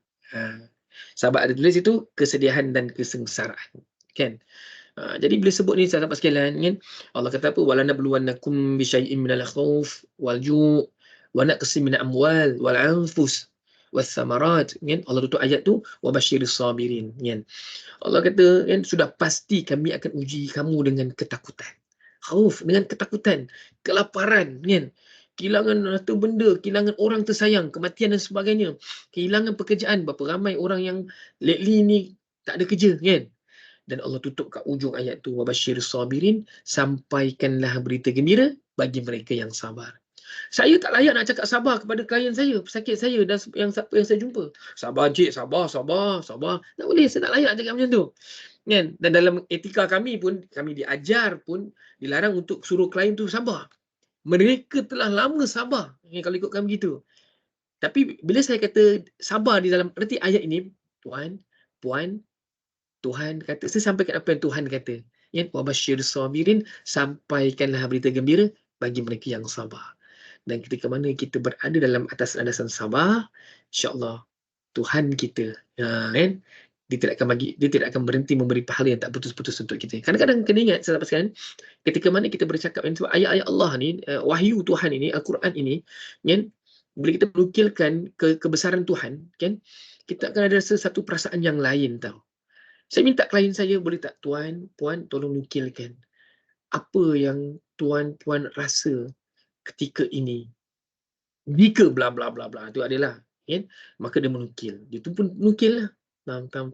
A: Sahabat ada tulis itu kesedihan dan kesengsaraan. Kan? Jadi bila sebut ni sahabat sekalian, kan? Allah kata apa? Wala nabluwannakum bisyai'in minal khauf wal ju' wa naqsin min amwal wal anfus was samarat. Kan? Allah tutup ayat tu wa basyiris sabirin. Kan? Allah kata, kan, sudah pasti kami akan uji kamu dengan ketakutan. Khauf, dengan ketakutan, kelaparan, kan? Kehilangan satu benda, kehilangan orang tersayang, kematian dan sebagainya. Kehilangan pekerjaan. Berapa ramai orang yang lately ni tak ada kerja, kan? Dan Allah tutup kat ujung ayat tu, wabashir sabirin, sampaikanlah berita gembira bagi mereka yang sabar. Saya tak layak nak cakap sabar kepada klien saya, pesakit saya dan yang saya jumpa. Sabar cik, sabar. Tak boleh, saya tak layak cakap macam tu. Kan? Dan dalam etika kami pun, kami diajar pun dilarang untuk suruh klien tu sabar. Mereka telah lama sabar. Kalau ikutkan begitu. Tapi bila saya kata sabar di dalam erti ayat ini, tuan, puan, Tuhan kata, saya sampaikan apa yang Tuhan kata. Ya, wabashir sabirin, sampaikanlah berita gembira bagi mereka yang sabar. Dan ketika mana kita berada dalam atas landasan sabar, insya-Allah Tuhan kita, kan, dia tidak akan berhenti memberi pahala yang tak putus-putus untuk kita. Kadang-kadang kena ingat, sahabat sekalian, ketika mana kita bercakap sebab ayat-ayat Allah ni, wahyu Tuhan ini, Al-Quran ini, kan, bila kita menukilkan kebesaran Tuhan, kan, kita akan ada satu perasaan yang lain tau. Saya minta klien saya, boleh tak tuan, puan, tolong nukilkan apa yang tuan, puan rasa ketika ini. Jika bla bla bla bla, itu adalah, kan? Maka dia menukil. Dia tu pun nukil lah. Tam.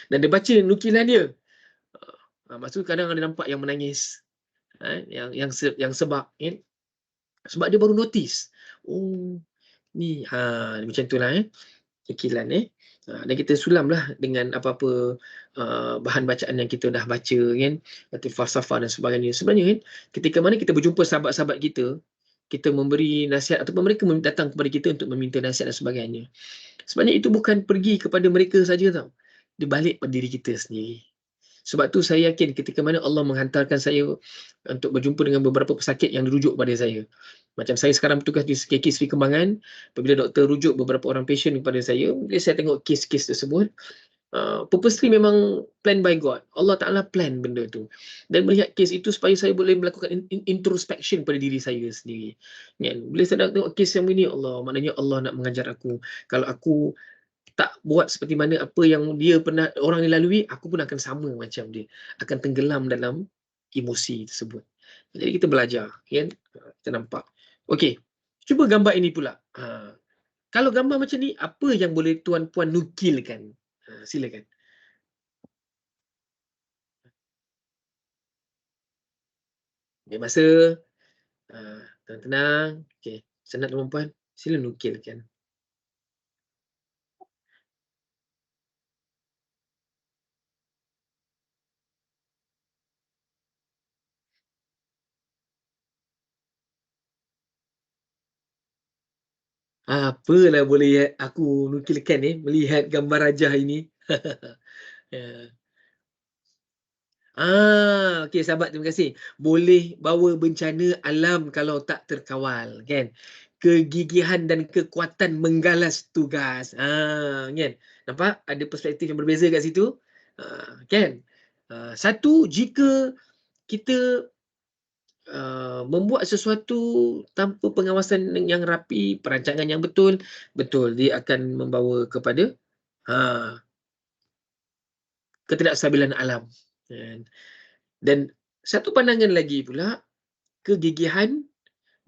A: Dan dia baca nukilan dia. Maksud kadang ada nampak yang menangis. Yang sebab, kan? Sebab dia baru notice. Oh, ni, macam tu lah, nukilan, dan kita sulamlah dengan apa-apa bahan bacaan yang kita dah baca, kan, atau falsafah dan sebagainya. Sebenarnya, kan, ketika mana kita berjumpa sahabat-sahabat kita memberi nasihat ataupun mereka datang kepada kita untuk meminta nasihat dan sebagainya. Sebenarnya itu bukan pergi kepada mereka saja tau. Dia balik pada diri kita sendiri. Sebab tu saya yakin ketika mana Allah menghantarkan saya untuk berjumpa dengan beberapa pesakit yang dirujuk pada saya. Macam saya sekarang bertugas di KK Sri Kembangan, apabila doktor rujuk beberapa orang patient kepada saya, bila saya tengok kes-kes tersebut, purposely memang plan by God. Allah Ta'ala plan benda tu. Dan melihat kes itu supaya saya boleh melakukan introspection pada diri saya sendiri. Bila saya tengok kes yang ini, Allah, maknanya Allah nak mengajar aku. Kalau aku tak buat seperti mana apa yang dia pernah orang yang lalui, aku pun akan sama macam dia, akan tenggelam dalam emosi tersebut. Jadi kita belajar, kan? Kita nampak. Okey, cuba gambar ini pula. Kalau gambar macam ni, apa yang boleh tuan-puan nukilkan? Silakan. Ambil masa. Tenang. Okey, senang tuan-puan, sila nukilkan. Apalah boleh aku nukilkan ni, melihat gambar rajah ini. Okey sahabat, terima kasih. Boleh bawa bencana alam kalau tak terkawal, kan? Kegigihan dan kekuatan menggalas tugas. Kan? Nampak? Ada perspektif yang berbeza kat situ. Kan? Satu, jika kita membuat sesuatu tanpa pengawasan yang rapi, perancangan yang betul, dia akan membawa kepada ketidakstabilan alam. Dan satu pandangan lagi pula, kegigihan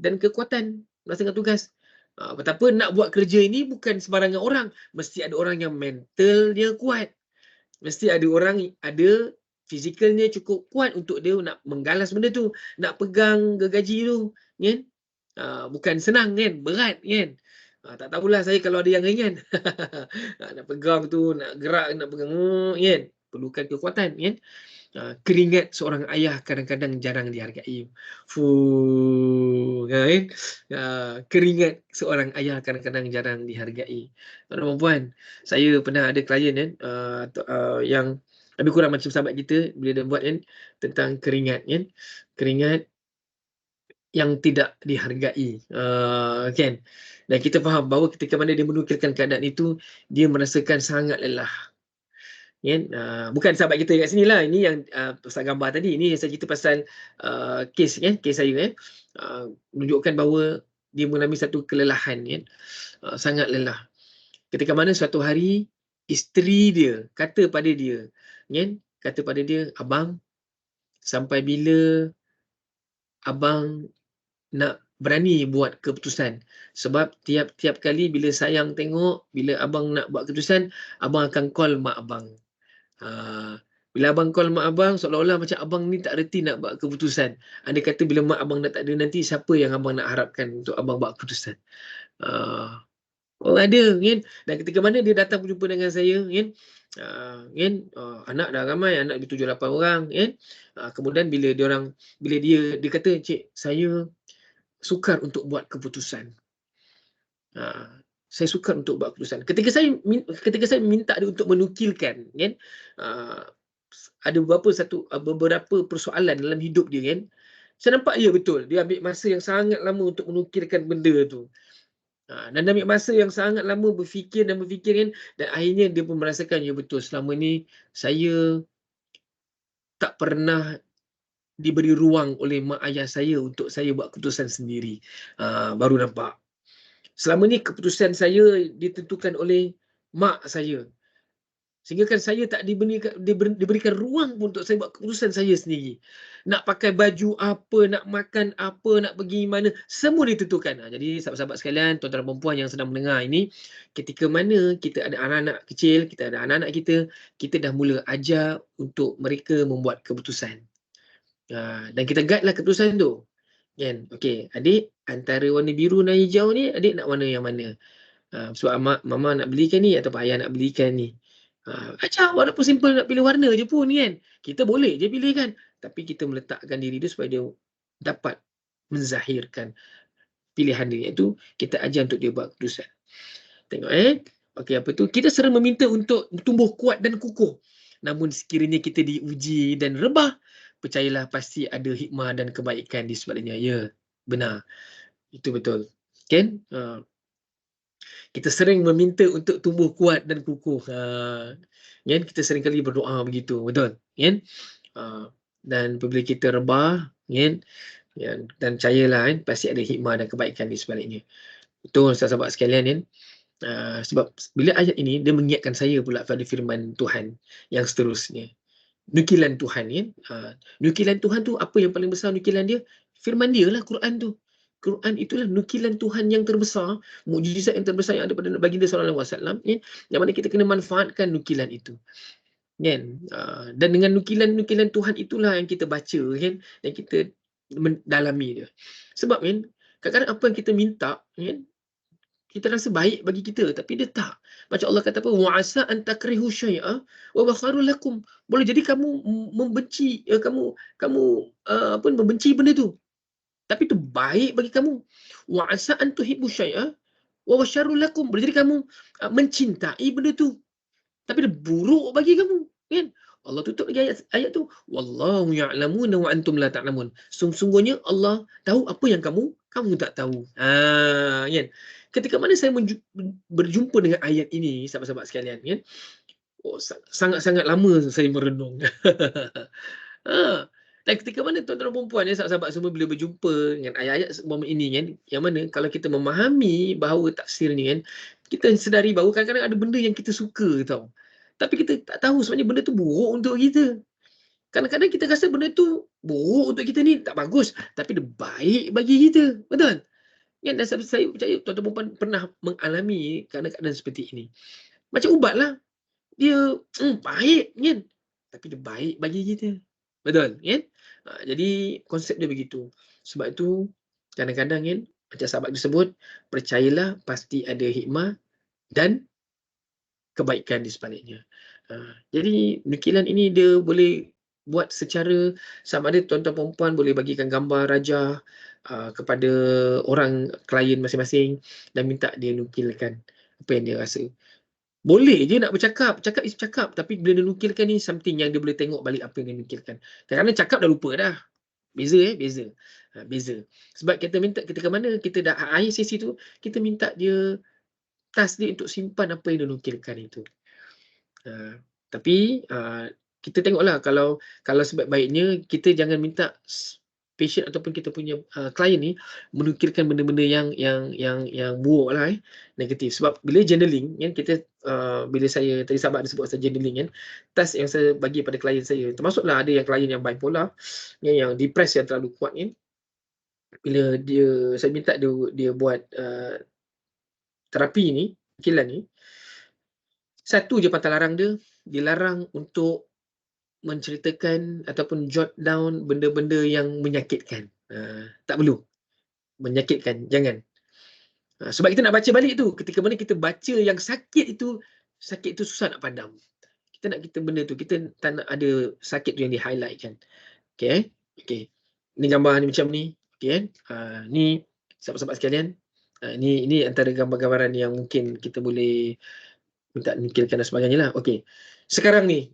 A: dan kekuatan melaksanakan tugas. Betapa nak buat kerja ini bukan sembarangan orang. Mesti ada orang yang mental dia kuat. Mesti ada orang ada fizikalnya cukup kuat untuk dia nak menggalas benda tu, nak pegang gergaji tu, kan? Bukan senang, kan? Berat, kan? Tak tahulah saya kalau ada yang ringan. Nak pegang tu, nak gerak, nak pegang, kan? Perlukan kekuatan, kan? Keringat seorang ayah kadang-kadang jarang dihargai. Fuh, kan? Keringat seorang ayah kadang-kadang jarang dihargai. Tuan-tuan dan puan, saya pernah ada klien kan, yang lebih kurang macam sahabat kita bila dia buat kan tentang keringat kan. Keringat yang tidak dihargai, kan. Dan kita faham bahawa ketika mana dia menukilkan keadaan itu, dia merasakan sangat lelah. Kan, bukan sahabat kita kat sini lah, ini yang pasal gambar tadi, ini yang saya cerita pasal kes kan, kes saya kan, menunjukkan bahawa dia mengalami satu kelelahan kan, sangat lelah. Ketika mana suatu hari isteri dia kata pada dia kan, kata pada dia, abang, sampai bila abang nak berani buat keputusan, sebab tiap-tiap kali bila sayang tengok, bila abang nak buat keputusan, abang akan call mak abang. Bila abang call mak abang, seolah-olah macam abang ni tak reti nak buat keputusan. Andai kata bila mak abang dah tak ada nanti, siapa yang abang nak harapkan untuk abang buat keputusan? Oh, ada kan. Dan ketika mana dia datang berjumpa dengan saya kan, anak dah ramai, anak dia 7-8 orang kan. Kemudian bila dia kata, "Cik, saya sukar untuk buat keputusan." Saya sukar untuk buat keputusan. Ketika saya minta dia untuk menukilkan kan, ada beberapa persoalan dalam hidup dia kan, saya nampak ya betul, dia ambil masa yang sangat lama untuk menukilkan benda tu. Dan ambil masa yang sangat lama berfikir kan, dan akhirnya dia pun merasakan, ya betul, selama ni saya tak pernah diberi ruang oleh mak ayah saya untuk saya buat keputusan sendiri. Baru nampak. Selama ni keputusan saya ditentukan oleh mak saya. Sehingga kan saya tak diberikan ruang untuk saya buat keputusan saya sendiri. Nak pakai baju apa, nak makan apa, nak pergi mana, semua ditentukan. Jadi sahabat-sahabat sekalian, tuan-tuan dan perempuan yang sedang mendengar ini, ketika mana kita ada anak-anak kecil, kita ada anak-anak kita dah mula ajar untuk mereka membuat keputusan. Dan kita guide lah keputusan tu. Kan? Okey, adik, antara warna biru dan hijau ni, adik nak warna yang mana? Sebab mama nak belikan ni ataupun ayah nak belikan ni. Ajar, walaupun simple nak pilih warna je pun kan. Kita boleh je pilih kan. Tapi kita meletakkan diri dia supaya dia dapat menzahirkan pilihan dia. Iaitu kita ajar untuk dia buat keputusan. Tengok okey, apa tu? Kita sering meminta untuk tumbuh kuat dan kukuh. Namun sekiranya kita diuji dan rebah, percayalah pasti ada hikmah dan kebaikan di sebaliknya. Ya, benar. Itu betul. Kan? Kita sering meminta untuk tumbuh kuat dan kukuh. Kan? Kita sering kali berdoa begitu, betul? Kan? Dan apabila kita rebah, kan? Dan percayalah kan, pasti ada hikmah dan kebaikan di sebaliknya. Betul, sahabat sekalian kan? Sebab bila ayat ini, dia mengingatkan saya pula pada firman Tuhan yang seterusnya. Nukilan Tuhan kan? Nukilan Tuhan tu, apa yang paling besar nukilan dia? Firman dia lah, Quran tu. Quran itulah nukilan Tuhan yang terbesar, mukjizat yang terbesar yang ada pada baginda sallallahu alaihi wasallam, kan? Yang mana kita kena manfaatkan nukilan itu. Kan? Dan dengan nukilan-nukilan Tuhan itulah yang kita baca kan, dan kita mendalami dia. Sebab kan, kadang-kadang apa yang kita minta kan, kita rasa baik bagi kita, tapi dia tak. Macam Allah kata apa? Wa asa an takrihu syai'a wa huwa khairul lakum. Boleh jadi kamu membenci, membenci benda tu, tapi itu baik bagi kamu. Wa asa an tuhibbu syai'a wa huwa syarrul lakum. Boleh jadi kamu mencintai benda tu, tapi dia buruk bagi kamu, kan? Allah tutup lagi ayat tu, wallahu ya'lamuna wa antum la ta'lamun. Sungguhnya Allah tahu apa yang kamu tak tahu. Kan? Ketika mana saya berjumpa dengan ayat ini, sahabat-sahabat sekalian, kan? Sangat-sangat lama saya merenung. Dan ketika mana tuan-tuan dan puan sahabat-sahabat semua bila berjumpa dengan ayat-ayat semua ini kan, yang mana kalau kita memahami bahawa tafsir ni kan, kita sedari bahawa kadang-kadang ada benda yang kita suka tau. Tapi kita tak tahu sebenarnya benda tu buruk untuk kita. Kadang-kadang kita rasa benda tu buruk untuk kita ni, tak bagus, tapi dia baik bagi kita. Betul? Kan? Dan saya percaya tuan-tuan dan puan pernah mengalami keadaan seperti ini. Macam ubat lah. Dia baik kan, tapi dia baik bagi kita. Betul kan? Jadi konsep dia begitu. Sebab itu kadang-kadang kan, macam sahabat disebut, percayalah pasti ada hikmah dan kebaikan di sebaliknya. Jadi nukilan ini dia boleh buat secara sama ada tuan-tuan perempuan boleh bagikan gambar rajah kepada orang klien masing-masing dan minta dia nukilkan apa yang dia rasa. Boleh je nak bercakap, cakap is cakap, tapi bila dia nukilkan ni something yang dia boleh tengok balik apa yang dia nukilkan. Kadang-kadang cakap dah lupa dah. Beza beza. Beza. Sebab kita minta ketika mana kita dah akhir sesi tu, kita minta dia task dia untuk simpan apa yang dia nukilkan itu. Tapi kita tengoklah kalau sebaik-baiknya kita jangan minta patient ataupun kita punya klien ni menukilkan benda-benda yang buruk lah negatif. Sebab bila journaling kan kita bila saya tadi sahabat ada sebut pasal journaling kan, task yang saya bagi pada klien saya, termasuklah ada yang klien yang bipolar yang depressed yang terlalu kuat kan, bila saya minta dia buat terapi ni, nukilan ni, satu je pantang larang dia dilarang untuk menceritakan ataupun jot down benda-benda yang menyakitkan. Tak perlu. Menyakitkan, jangan. Sebab kita nak baca balik tu. Ketika mana kita baca yang sakit itu susah nak padam. Kita nak benda tu, kita tak nak ada sakit tu yang di-highlight kan. Okay. Ni gambar ni macam ni. Okay. Ni sahabat-sahabat sekalian. Ini antara gambar-gambaran yang mungkin kita boleh minta nukilkan dan sebagainya lah. Okey. Sekarang ni,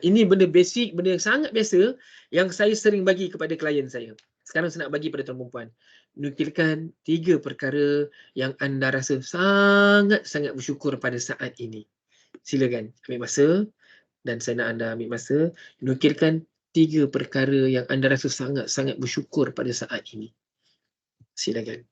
A: ini benda basic, benda yang sangat biasa yang saya sering bagi kepada klien saya. Sekarang saya nak bagi pada tuan perempuan. Nukilkan 3 perkara yang anda rasa sangat-sangat bersyukur pada saat ini. Silakan ambil masa dan saya nak anda ambil masa. Nukilkan 3 perkara yang anda rasa sangat-sangat bersyukur pada saat ini. Silakan.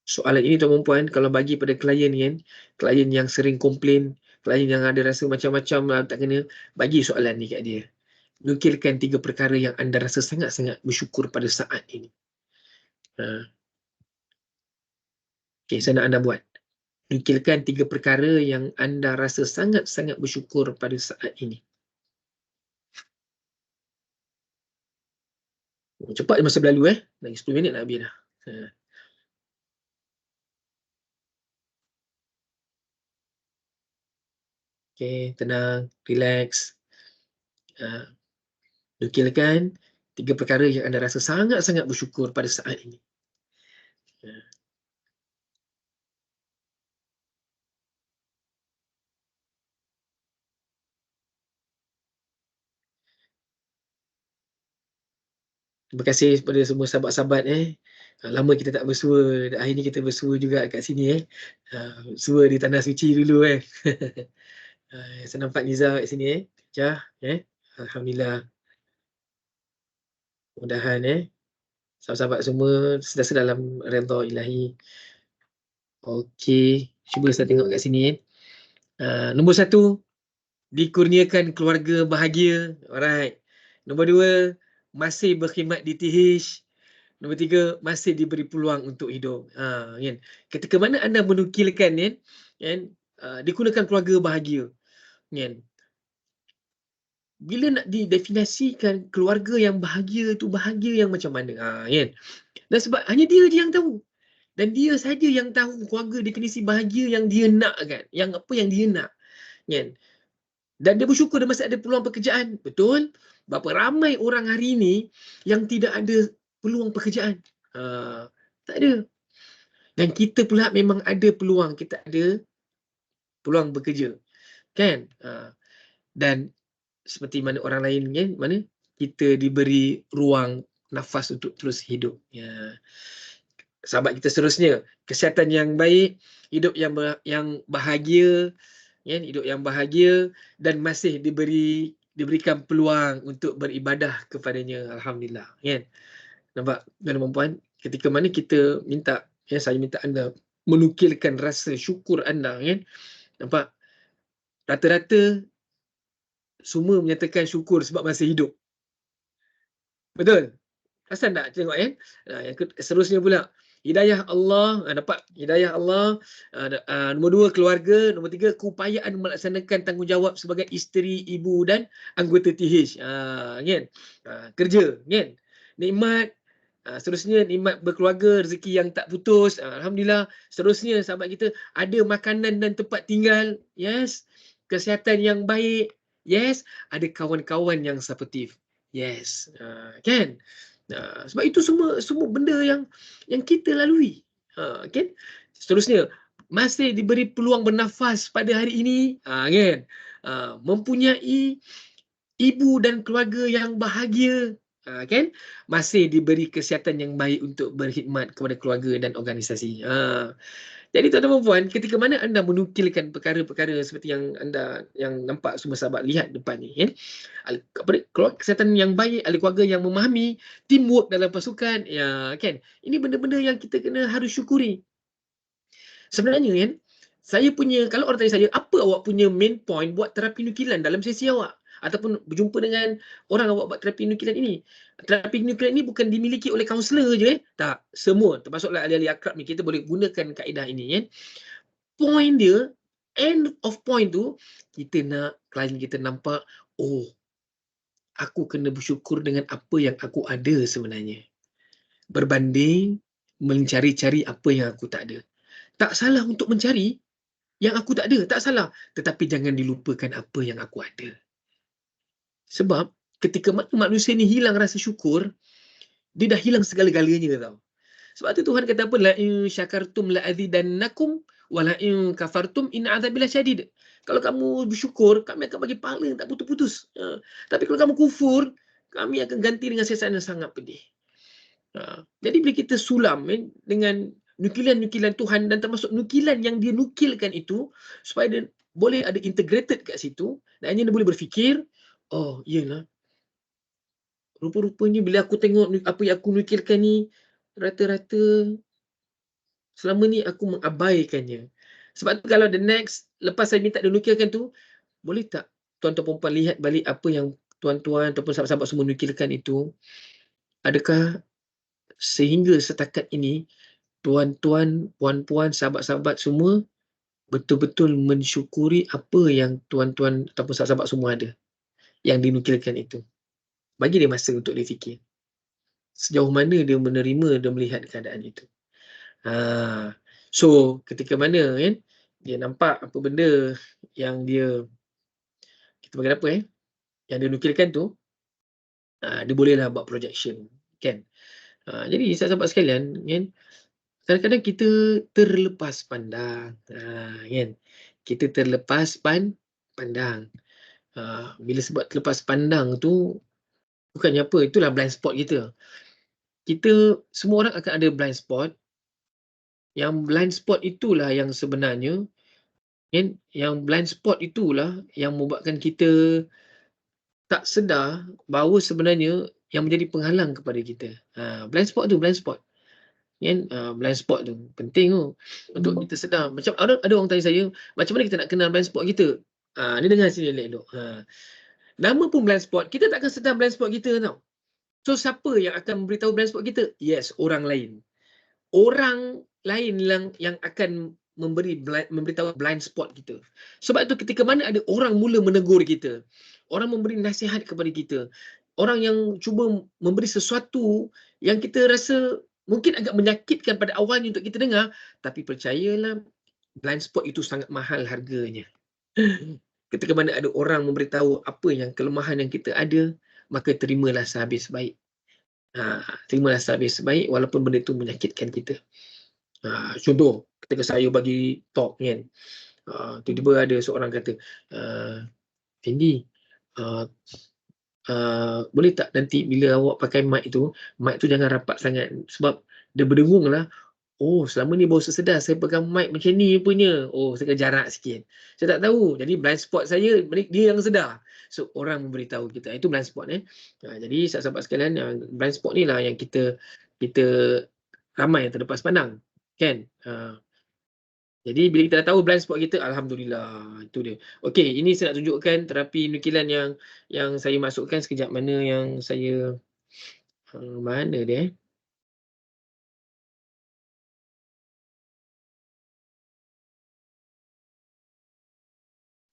A: Soalan ini tuan perempuan, kalau bagi pada klien kan, klien yang sering komplain, klien yang ada rasa macam-macam tak kena, bagi soalan ni kat dia. Nukilkan 3 perkara yang anda rasa sangat-sangat bersyukur pada saat ini. Okey, saya nak anda buat. Nukilkan 3 perkara yang anda rasa sangat-sangat bersyukur pada saat ini. Cepat je masa berlalu lagi 10 minit nak habis dah. Okey, tenang, relax. Nukilkan 3 perkara yang anda rasa sangat-sangat bersyukur pada saat ini. Terima kasih kepada semua sahabat-sahabat lama kita tak bersua, hari ni kita bersua juga kat sini bersua di Tanah Suci dulu saya nampak Niza kat sini Jah Alhamdulillah. Mudahan sahabat-sahabat semua sedar dalam redha ilahi. Okey, cuba saya tengok kat sini nombor 1, dikurniakan keluarga bahagia. Alright. Nombor 2, masih berkhidmat di TH. Nombor 3, masih diberi peluang untuk hidup. Kan? Ketika mana anda menukilkan digunakan keluarga bahagia. Kan? Bila nak didefinisikan keluarga yang bahagia itu bahagia yang macam mana? Kan? Dan sebab hanya dia je yang tahu. Dan dia saja yang tahu keluarga definisi bahagia yang dia nak kan. Yang apa yang dia nak. Kan? Dan dia bersyukur dia masih ada peluang pekerjaan. Betul? Berapa ramai orang hari ini yang tidak ada peluang pekerjaan. Tak ada. Dan kita pula memang ada peluang. Kita ada peluang bekerja. Kan? Dan seperti mana orang lain kan? Mana? Kita diberi ruang nafas untuk terus hidup. Sahabat kita seterusnya. Kesihatan yang baik. Hidup yang bahagia. Hidup yang bahagia. Dan masih diberikan peluang untuk beribadah kepadanya. Alhamdulillah. Kan? Nampak tuan-tuan, ketika mana kita minta, saya minta anda menukilkan rasa syukur anda kan. Nampak? Rata-rata semua menyatakan syukur sebab masih hidup. Betul? Perasan tak tengok yang seterusnya pula. Hidayah Allah, dapat hidayah Allah. Nombor 2, keluarga. Nombor 3, keupayaan melaksanakan tanggungjawab sebagai isteri, ibu dan anggota TH. Kan? Kerja, kan? Nikmat. Seterusnya nikmat berkeluarga, rezeki yang tak putus. Alhamdulillah. Seterusnya sahabat kita ada makanan dan tempat tinggal. Yes. Kesihatan yang baik. Yes, ada kawan-kawan yang supportive. Yes, kan? Sebab itu semua benda yang kita lalui. Kan? Seterusnya, masih diberi peluang bernafas pada hari ini, kan? Mempunyai ibu dan keluarga yang bahagia, kan? Masih diberi kesihatan yang baik untuk berkhidmat kepada keluarga dan organisasi. Jadi tuan-tuan dan puan, ketika mana anda menukilkan perkara-perkara seperti yang anda yang nampak semua sahabat lihat depan ni, kan? Kesihatan yang baik, ahli keluarga yang memahami, teamwork dalam pasukan, ya kan? Ini benda-benda yang kita kena harus syukuri. Sebenarnya kan, saya punya, kalau orang tanya saya, apa awak punya main point buat terapi nukilan dalam sesi awak? Ataupun berjumpa dengan orang awak buat terapi nukilan ini. Terapi nukilan ini bukan dimiliki oleh kaunselor je. Tak, semua, termasuklah ahli-ahli akrab ni, kita boleh gunakan kaedah ini kan. Point dia, end of point tu, kita nak klien kita nampak, oh, aku kena bersyukur dengan apa yang aku ada sebenarnya. Berbanding mencari-cari apa yang aku tak ada. Tak salah untuk mencari yang aku tak ada, tak salah. Tetapi jangan dilupakan apa yang aku ada. Sebab ketika manusia ni hilang rasa syukur, dia dah hilang segala-galanya tau. Sebab tu Tuhan kata apa? La in syakartum la azidannakum wa la in kafartum in azabil syadid. Kalau kamu bersyukur, kami akan bagi pahala yang tak putus-putus. Tapi kalau kamu kufur, kami akan ganti dengan siksaan yang sangat pedih. Jadi bila kita sulam dengan nukilan-nukilan Tuhan dan termasuk nukilan yang dia nukilkan itu, supaya dia boleh ada integrated kat situ, dan dia boleh berfikir, oh iyalah, rupa-rupanya bila aku tengok apa yang aku nukilkan ni, rata-rata selama ni aku mengabaikannya. Sebab tu kalau the next, lepas saya minta dia nukilkan tu, boleh tak tuan-tuan perempuan lihat balik apa yang tuan-tuan ataupun sahabat-sahabat semua nukilkan itu, adakah sehingga setakat ini tuan-tuan, puan-puan, sahabat-sahabat semua betul-betul mensyukuri apa yang tuan-tuan ataupun sahabat-sahabat semua ada yang dinukilkan itu. Bagi dia masa untuk dia fikir. Sejauh mana dia menerima dan melihat keadaan itu. So, ketika mana kan, dia nampak apa benda yang dia, kita panggil apa yang dia nukilkan tu, dia bolehlah buat projection. Kan? Jadi, sahabat-sahabat sekalian, kan, kadang-kadang kita terlepas pandang, kan? Kita terlepas pandang. Bila sebab terlepas pandang tu, bukannya apa, itulah blind spot kita. Kita, semua orang akan ada blind spot. Yang blind spot itulah yang sebenarnya, kan? Yang blind spot itulah yang membuatkan kita tak sedar bahawa sebenarnya yang menjadi penghalang kepada kita. Blind spot tu, blind spot. Kan? Blind spot tu penting tu untuk kita sedar. Macam ada orang tanya saya, macam mana kita nak kenal blind spot kita? Ni dengar sini elok. Nama pun blind spot, kita takkan sedar blind spot kita tau. So siapa yang akan memberitahu blind spot kita? Yes, orang lain. Orang lain yang akan memberitahu blind spot kita. Sebab tu ketika mana ada orang mula menegur kita, orang memberi nasihat kepada kita, orang yang cuba memberi sesuatu yang kita rasa mungkin agak menyakitkan pada awalnya untuk kita dengar, tapi percayalah, blind spot itu sangat mahal harganya. Ketika mana ada orang memberitahu apa yang kelemahan yang kita ada, maka terimalah sehabis baik. Terimalah sehabis baik walaupun benda itu menyakitkan kita. Contoh, ketika saya bagi talk kan, tiba-tiba ada seorang kata, Fendi, boleh tak nanti bila awak pakai mic tu jangan rapat sangat sebab dia berdengung lah. Oh, selama ni baru sedar saya pegang mic macam ni punya. Oh, saya jarak sikit. Saya tak tahu. Jadi blind spot saya, dia yang sedar. So, orang memberitahu kita. Itu blind spot. Jadi, sahabat-sahabat sekalian, blind spot ni lah yang kita ramai yang terlepas pandang. Kan? Jadi, bila kita dah tahu blind spot kita, Alhamdulillah. Itu dia. Okey, ini saya nak tunjukkan terapi nukilan yang saya masukkan sekejap. Mana yang saya... mana dia?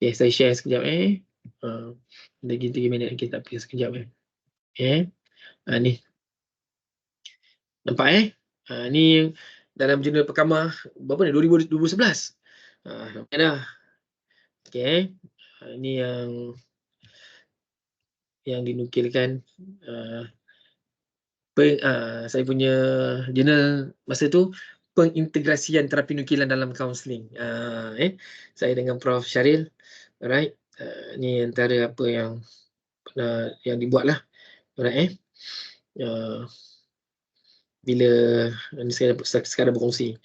A: Okay, saya share sekejap lagi 3 minit kita pergi sekejap ni. Nampak ni dalam jurnal Perkamah berapa ni? 2011. Nampak dah. Okey. Ini yang yang dinukilkan. Saya punya jurnal masa tu, pengintegrasian terapi nukilan dalam kaunseling. Saya dengan Prof Syaril. Alright. Ni antara apa yang yang dibuat lah. Alright. Bila ni saya sekarang berkongsi.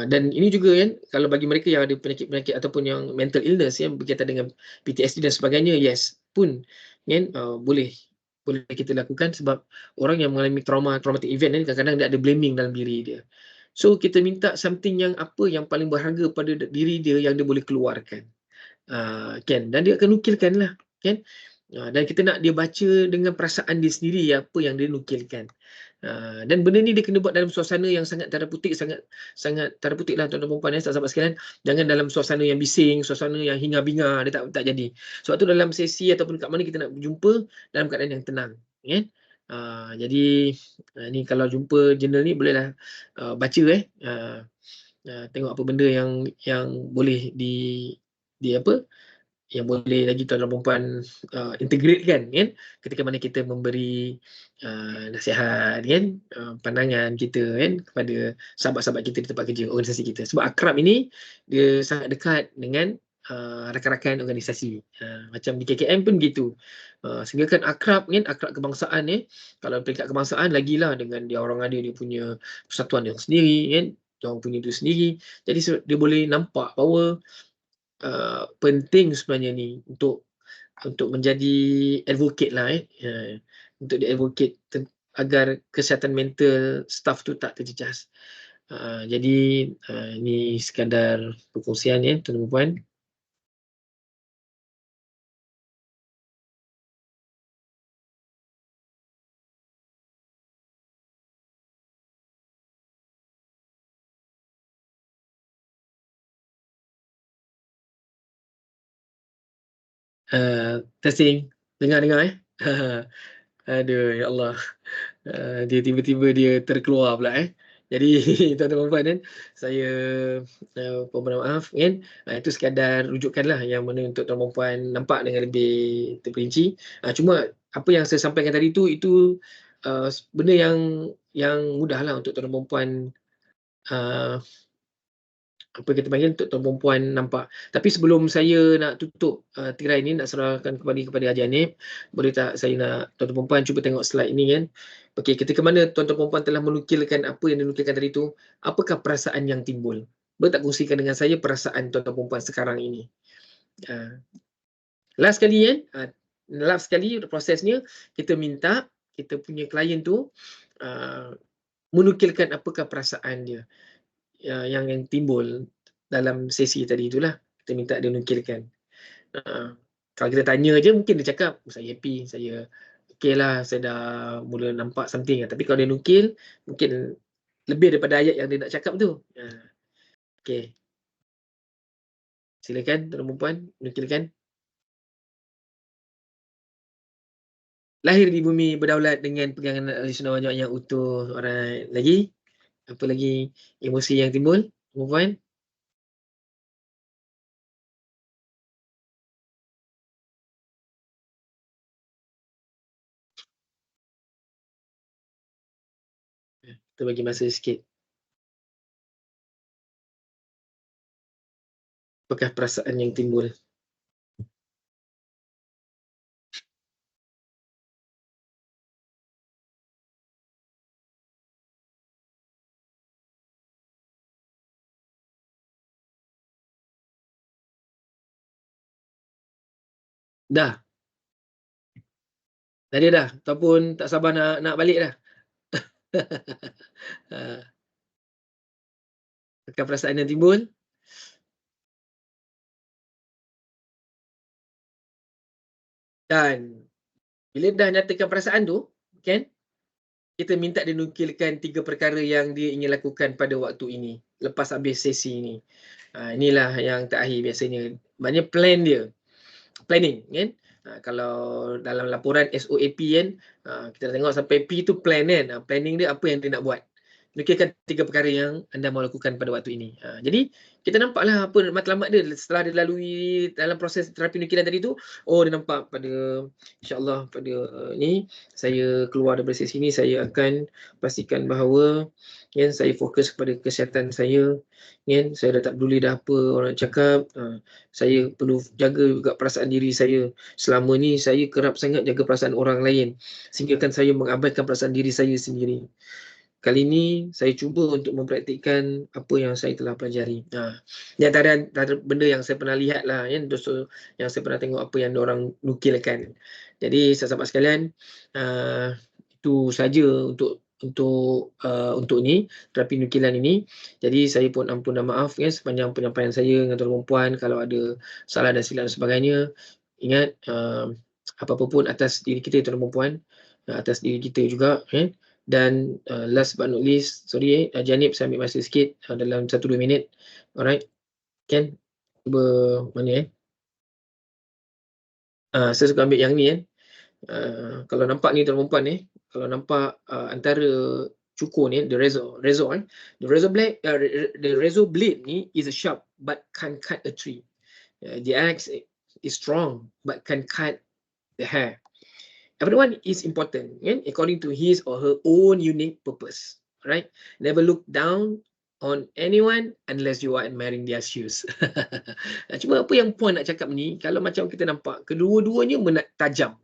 A: Dan ini juga kan, kalau bagi mereka yang ada penyakit-penyakit ataupun yang mental illness yang berkaitan dengan PTSD dan sebagainya, yes pun kan, boleh kita lakukan, sebab orang yang mengalami traumatic event ni kadang-kadang dia ada blaming dalam diri dia. So kita minta something yang apa yang paling berharga pada diri dia yang dia boleh keluarkan. Kan, dan dia akan nukilkan lah kan. Dan kita nak dia baca dengan perasaan dia sendiri apa yang dia nukilkan. Dan benda ni dia kena buat dalam suasana yang sangat tanda petik, sangat tanda petik lah tuan-tuan perempuan, sahabat-sahabat sekalian. Jangan dalam suasana yang bising, suasana yang hingar-bingar, dia tak jadi. Sebab tu dalam sesi ataupun kat mana kita nak berjumpa dalam keadaan yang tenang, kan. Jadi ni kalau jumpa jurnal ni bolehlah baca, tengok apa benda yang boleh di apa yang boleh lagi tuan-tuan perempuan integrate kan ketika mana kita memberi nasihat kan, pandangan kita kan kepada sahabat-sahabat kita di tempat kerja, organisasi kita. Sebab akrab ini dia sangat dekat dengan rakan-rakan organisasi. Macam di KKM pun gitu. Sehingga kan akrab kan, akrab kebangsaan kalau peringkat kebangsaan lagilah, dengan dia orang ada dia punya persatuan yang sendiri kan, dia orang punya itu sendiri. Jadi dia boleh nampak bahawa penting sebenarnya ni untuk menjadi advocate lah untuk di advocate agar kesihatan mental staff tu tak terjejas. Jadi ni sekadar perkongsian tuan-tuan puan. Testing, dengar aduh ya Allah, dia tiba-tiba dia terkeluar pula Jadi tuan-tuan puan kan, saya mohon maaf kan. Itu sekadar rujukanlah yang mana untuk tuan-tuan puan nampak dengan lebih terperinci. Cuma apa yang saya sampaikan tadi itu benda yang mudahlah untuk tuan-tuan puan apa kita panggil, untuk tuan perempuan nampak. Tapi sebelum saya nak tutup tirai ni, nak serahkan kepada Haji Hanif, boleh tak saya nak tuan perempuan cuba tengok slide ni kan. Okey, ketika mana tuan perempuan telah menukilkan apa yang dinukilkan tadi tu, apakah perasaan yang timbul? Boleh tak kongsikan dengan saya perasaan tuan perempuan sekarang ini? Last sekali last sekali prosesnya, kita minta kita punya klien tu menukilkan apakah perasaan dia yang timbul dalam sesi tadi itulah. Kita minta dia nukilkan. Kalau kita tanya je mungkin dia cakap saya happy, saya okey lah, saya dah mula nampak something. Tapi kalau dia nukil, mungkin lebih daripada ayat yang dia nak cakap tu. Okey, silakan tuan perempuan nukilkan. Lahir di bumi berdaulat dengan pegangan al-sunnah wal jamaah yang utuh. Alright, lagi apa lagi emosi yang timbul perempuan? Kita bagi masa sikit. Apakah perasaan yang timbul? Dah. Tadi dah ataupun tak sabar nak balik dah. Apakah perasaan yang timbul? Dan bila dah nyatakan perasaan tu, kan? Kita minta dia nukilkan 3 perkara yang dia ingin lakukan pada waktu ini, lepas habis sesi ini. Inilah yang terakhir biasanya. Maknanya plan dia. Planning, kan? Kalau dalam laporan SOAP kan, kita tengok sampai P tu plan kan. Planning dia apa yang dia nak buat. nukilkan 3 perkara yang anda mau lakukan pada waktu ini. Jadi kita nampaklah apa matlamat dia setelah dia lalui dalam proses terapi nukilan tadi tu. Oh, dia nampak pada insya-Allah pada ni saya keluar daripada sesi ni, saya akan pastikan bahawa saya fokus kepada kesihatan saya, saya dah tak peduli dah apa orang cakap. Saya perlu jaga juga perasaan diri saya. Selama ni saya kerap sangat jaga perasaan orang lain sehingga kan saya mengabaikan perasaan diri saya sendiri. Kali ini saya cuba untuk mempraktikkan apa yang saya telah pelajari. Di antara benda yang saya pernah lihat lah, yang saya pernah tengok apa yang diorang nukilkan. Jadi sahabat sekalian, itu saja untuk ni terapi nukilan ini. Jadi saya pun ampun dan maaf sepanjang penyampaian saya dengan tuan-tuan dan puan kalau ada salah dan silap dan sebagainya. Ingat apa-apa pun atas diri kita tuan-tuan dan puan, atas diri kita juga. Dan last but not least, sorry Janib, saya ambil masa sikit dalam 1-2 minit. Alright, Ken, cuba mana saya suka ambil yang ni kalau nampak ni tuan-tuan perempuan kalau nampak antara cukur ni, the razor blade ni is a sharp but can't cut a tree. The axe is strong but can cut the hair. Everyone is important, according to his or her own unique purpose. Right? Never look down on anyone unless you are admiring their shoes. Cuma apa yang puan nak cakap ni, kalau macam kita nampak, kedua-duanya tajam.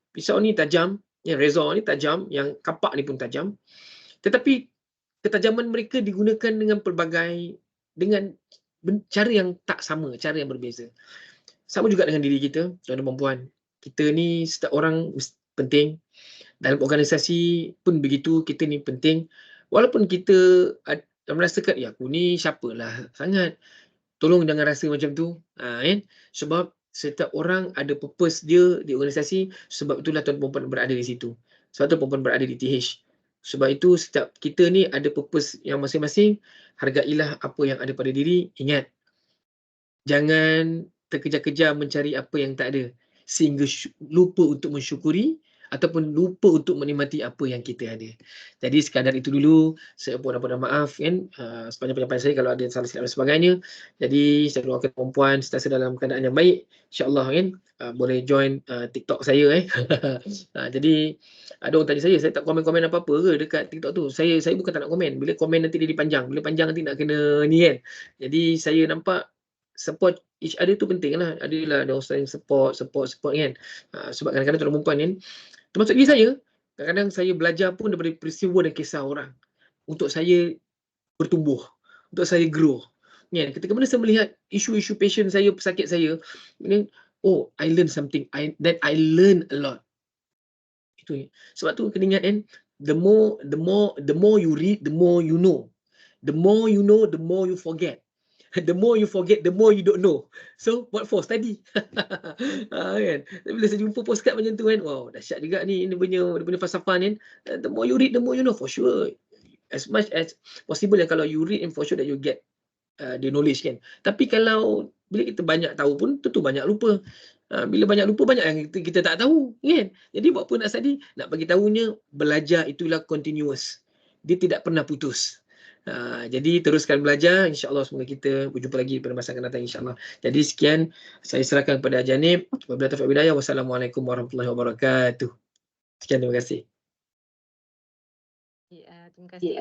A: Pisau ni tajam, razor ni tajam, yang kapak ni pun tajam. Tetapi ketajaman mereka digunakan dengan pelbagai, dengan cara yang tak sama, cara yang berbeza. Sama juga dengan diri kita, tuan-tuan dan puan. Kita ni setiap orang penting. Dalam organisasi pun begitu, kita ni penting. Walaupun kita merasakan, aku ni siapalah sangat. Tolong jangan rasa macam tu. Sebab setiap orang ada purpose dia di organisasi. Sebab itulah tuan-tuan perempuan berada di situ. Sebab tu perempuan berada di TH. Sebab itu setiap kita ni ada purpose yang masing-masing. Hargailah apa yang ada pada diri. Ingat, jangan terkejar-kejar mencari apa yang tak ada sehingga lupa untuk mensyukuri ataupun lupa untuk menikmati apa yang kita ada. Jadi sekadar itu dulu, saya pun mohon maaf sepanjang penyampaian saya kalau ada salah silap dan sebagainya. Jadi saya doakan perempuan sentiasa dalam keadaan yang baik, insya-Allah boleh join TikTok saya jadi ada orang tanya saya tak komen-komen apa-apa ke dekat TikTok tu. Saya bukan tak nak komen. Bila komen nanti dia dipanjang. Bila panjang nanti nak kena ni kan. Jadi saya nampak support each other tu penting lah. Adalah ada orang saling support kan. Sebab kadang-kadang tuan perempuan kan, termasuk diri saya, kadang-kadang saya belajar pun daripada peristiwa dan kisah orang. Untuk saya bertumbuh. Untuk saya grow. Kan? Ketika mana saya melihat isu-isu passion saya, pesakit saya, oh, I learn something. Then I learn a lot. Itu. Sebab tu kena ingat kan, the more you read, the more you know. The more you know, the more you forget. The more you forget, the more you don't know. So, what for? Study. Kan? Bila saya jumpa postcard macam tu kan, wow, dahsyat juga ni, dia punya falsafah ni. The more you read, the more you know, for sure. As much as possible kalau you read, and for sure that you get the knowledge kan. Tapi kalau bila kita banyak tahu pun, tentu banyak lupa. Bila banyak lupa, banyak yang kita tak tahu kan. Jadi buat apa nak study? Nak bagi tahunya, belajar itulah continuous. Dia tidak pernah putus. Jadi teruskan belajar, insya-Allah semoga kita berjumpa lagi pada masa akan datang insya-Allah. Jadi sekian saya serahkan kepada Janib. Wabillahi taufiq wal hidayah. Wassalamualaikum warahmatullahi wabarakatuh. Sekian, terima kasih.
C: Terima kasih.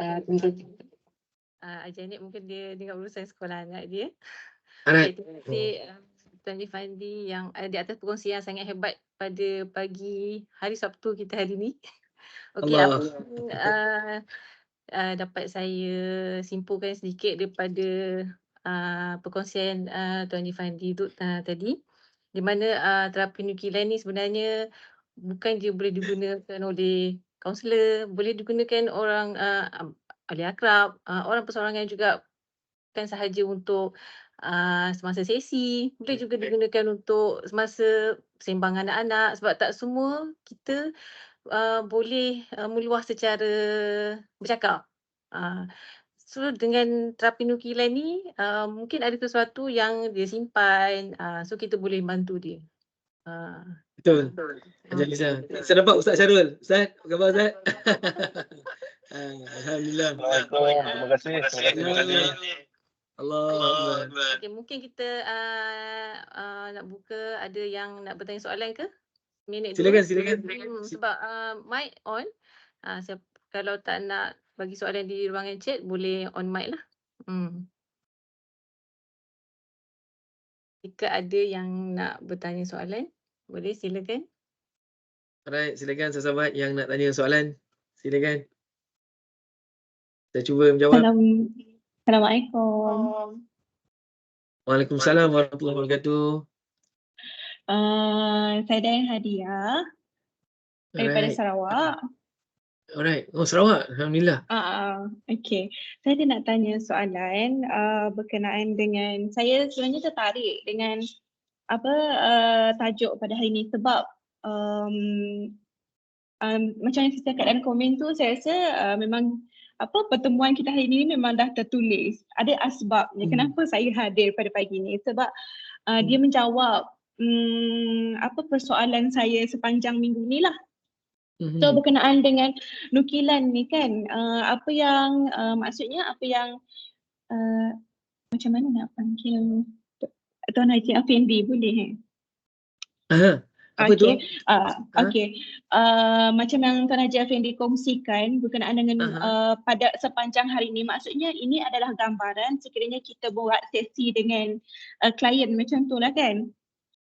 C: Janib mungkin dia dengan urusan sekolah anak dia. Terima kasih Tuan Fandi yang di atas perkongsian yang sangat hebat pada pagi hari Sabtu kita hari ini. Okey, dapat saya simpulkan sedikit daripada perkongsian Tuan Fandi tu tadi, di mana terapi nukilan ni sebenarnya bukan dia boleh digunakan oleh kaunselor, boleh digunakan orang ahli akrab, orang perseorangan juga, bukan sahaja untuk semasa sesi, boleh juga digunakan untuk semasa sembang anak-anak, sebab tak semua kita boleh meluah secara bercakap. So dengan terapi nukilan ni mungkin ada sesuatu yang dia simpan, so kita boleh bantu dia.
A: Betul. Saya nampak Ustaz Syarul. Ustaz, apa khabar Ustaz? Alhamdulillah.
D: Assalamualaikum. Terima kasih. Terima kasih.
A: Allah.
C: Okey, mungkin kita nak buka, ada yang nak bertanya soalan ke? Minit dua.
A: Silakan.
C: Sebab mic on. Kalau tak nak bagi soalan di ruangan chat, boleh on mic lah. Jika ada yang nak bertanya soalan, boleh silakan.
A: Alright, silakan sahabat yang nak tanya soalan. Silakan. Saya cuba menjawab.
E: Assalamualaikum.
A: Waalaikumsalam warahmatullahi wabarakatuh.
E: Saya Dayan Hadiah daripada Sarawak.
A: Alright. Oh, Sarawak. Alhamdulillah.
E: Okey. Saya nak tanya soalan berkenaan dengan, saya sebenarnya tertarik dengan tajuk pada hari ini sebab macam yang saya cakap dalam komen tu, saya rasa memang pertemuan kita hari ini memang dah tertulis. Ada asbabnya kenapa saya hadir pada pagi ini, sebab dia menjawab persoalan saya sepanjang minggu ni lah. So berkenaan dengan nukilan ni kan, apa yang maksudnya apa yang macam mana nak panggil Tuan Haji Afendi, boleh?
A: Apa tu?
E: Okey. Macam yang Tuan Haji Afendi kongsikan berkenaan dengan pada sepanjang hari ini, maksudnya ini adalah gambaran sekiranya kita buat sesi dengan klien macam tu lah kan?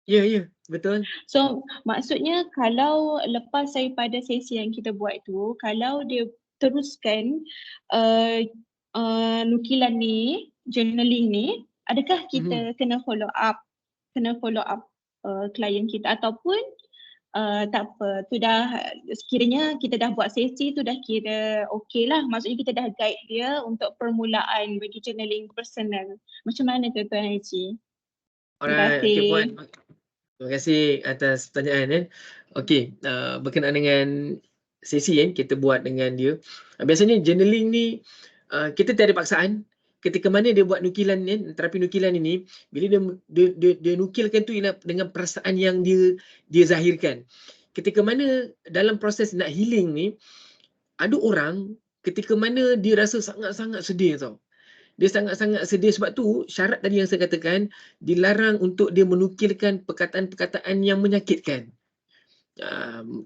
A: Ya, betul.
E: So maksudnya kalau lepas daripada sesi yang kita buat tu, kalau dia teruskan nukilan ni, journaling ni, adakah kita kena follow up klien kita, ataupun tak apa, tu dah sekiranya kita dah buat sesi tu dah kira okey lah, maksudnya kita dah guide dia untuk permulaan bagi journaling personal. Macam mana tu Tuan Haji?
A: Alright, okay, Puan. Terima kasih atas pertanyaan. Okey, berkenaan dengan sesi kita buat dengan dia. Biasanya journaling ni kita tiada paksaan. Ketika mana dia buat nukilan ni, terapi nukilan ini, bila dia nukilkan tu ialah dengan perasaan yang dia zahirkan. Ketika mana dalam proses nak healing ni, ada orang ketika mana dia rasa sangat-sangat sedih tau. Dia sangat-sangat sedih, sebab tu syarat tadi yang saya katakan, dilarang untuk dia menukilkan perkataan-perkataan yang menyakitkan.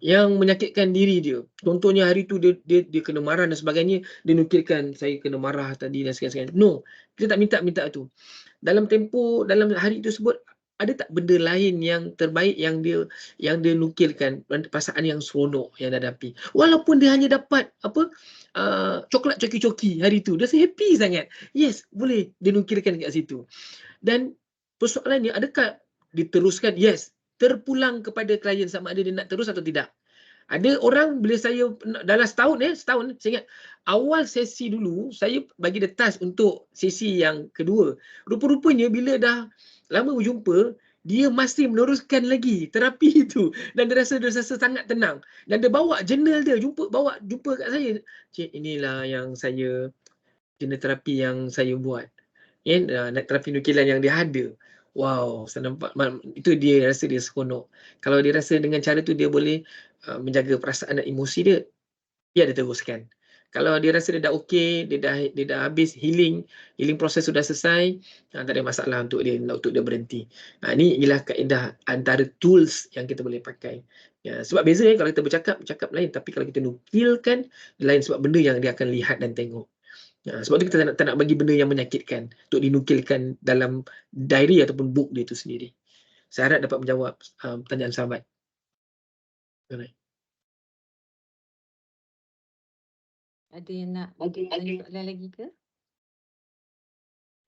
A: Yang menyakitkan diri dia. Contohnya hari tu dia kena marah dan sebagainya, dia nukilkan saya kena marah tadi dan sebagainya. No, kita tak minta tu. Dalam hari tersebut, ada tak benda lain yang terbaik yang dia nukilkan, perasaan yang seronok yang dia hadapi. Walaupun dia hanya dapat coklat coki-coki hari tu, dia rasa happy sangat. Yes, boleh dia nukilkan kat situ. Dan persoalannya, adakah diteruskan? Yes, terpulang kepada klien sama ada dia nak terus atau tidak. Ada orang bila saya dalam setahun saya ingat awal sesi dulu saya bagi dia task untuk sesi yang kedua. Rupa-rupanya bila dah lama berjumpa, dia masih meneruskan lagi terapi itu dan dia rasa sangat tenang. Dan dia bawa journal dia, jumpa kat saya. Cik, inilah yang saya jenis terapi yang saya buat. Terapi nukilan yang dia ada. Wow, saya nampak itu dia rasa dia seronok. Kalau dia rasa dengan cara tu dia boleh menjaga perasaan dan emosi dia, dia teruskan. Kalau dia rasa dia dah okey, dia dah habis healing proses sudah selesai, tak ada masalah untuk dia berhenti. Ini ialah kaedah antara tools yang kita boleh pakai. Sebab beza kalau kita bercakap lain, tapi kalau kita nukilkan lain, sebab benda yang dia akan lihat dan tengok. Sebab tu kita tak nak bagi benda yang menyakitkan untuk dinukilkan dalam diary ataupun book dia itu sendiri. Saya harap dapat menjawab pertanyaan sahabat. Alright.
C: Ada yang nak tanya soalan lagi ke?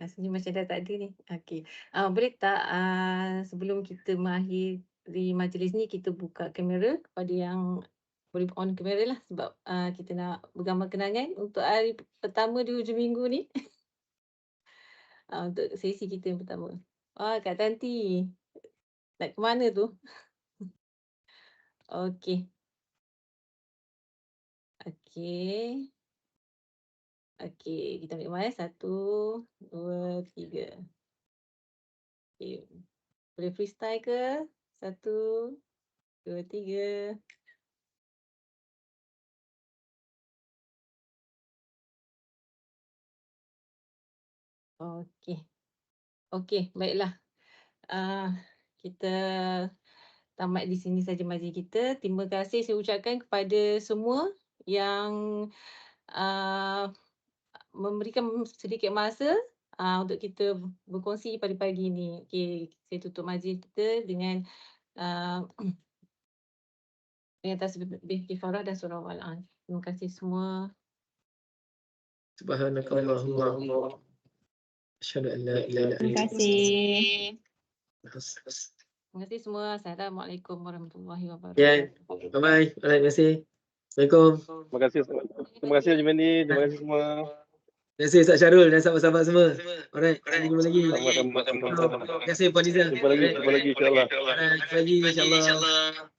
C: Rasanya macam dah tak ada ni. Okey. Boleh tak sebelum kita mengakhiri majlis ni, kita buka kamera kepada yang boleh on kamera lah, sebab kita nak bergambar kenangan untuk hari pertama di hujung minggu ni. Untuk sesi kita yang pertama. Kak Tanti. Nak ke mana tu? Okey. Okey, kita ambil gambar 1, 2, 3. Okey. Boleh freestyle ke? 1, 2, 3. Okey. Okey, baiklah. Kita tamat di sini saja majlis kita. Terima kasih saya ucapkan kepada semua yang uh, memberikan sedikit masa untuk kita berkongsi pada pagi ini. Okey, saya tutup majlis kita dengan dengan tasbih kifarah dan surah Al-An. Terima kasih semua.
A: Subhanakallahumma asyhadu an la ilaha
E: Terima
A: illa
E: kasih.
A: anta.
C: Terima kasih semua. Assalamualaikum warahmatullahi
A: Ya,
C: wabarakatuh.
A: bye-bye. Terima kasih. Assalamualaikum.
D: Terima kasih Haji Mandi. Terima kasih semua.
A: Terima kasih Ustaz Syarul dan sahabat-sahabat semua. Alright, kita jumpa lagi.
D: Sama-sama.
A: Terima kasih Puan Nizam.
D: Jumpa lagi insya-Allah.
A: Alright, jumpa lagi insya-Allah.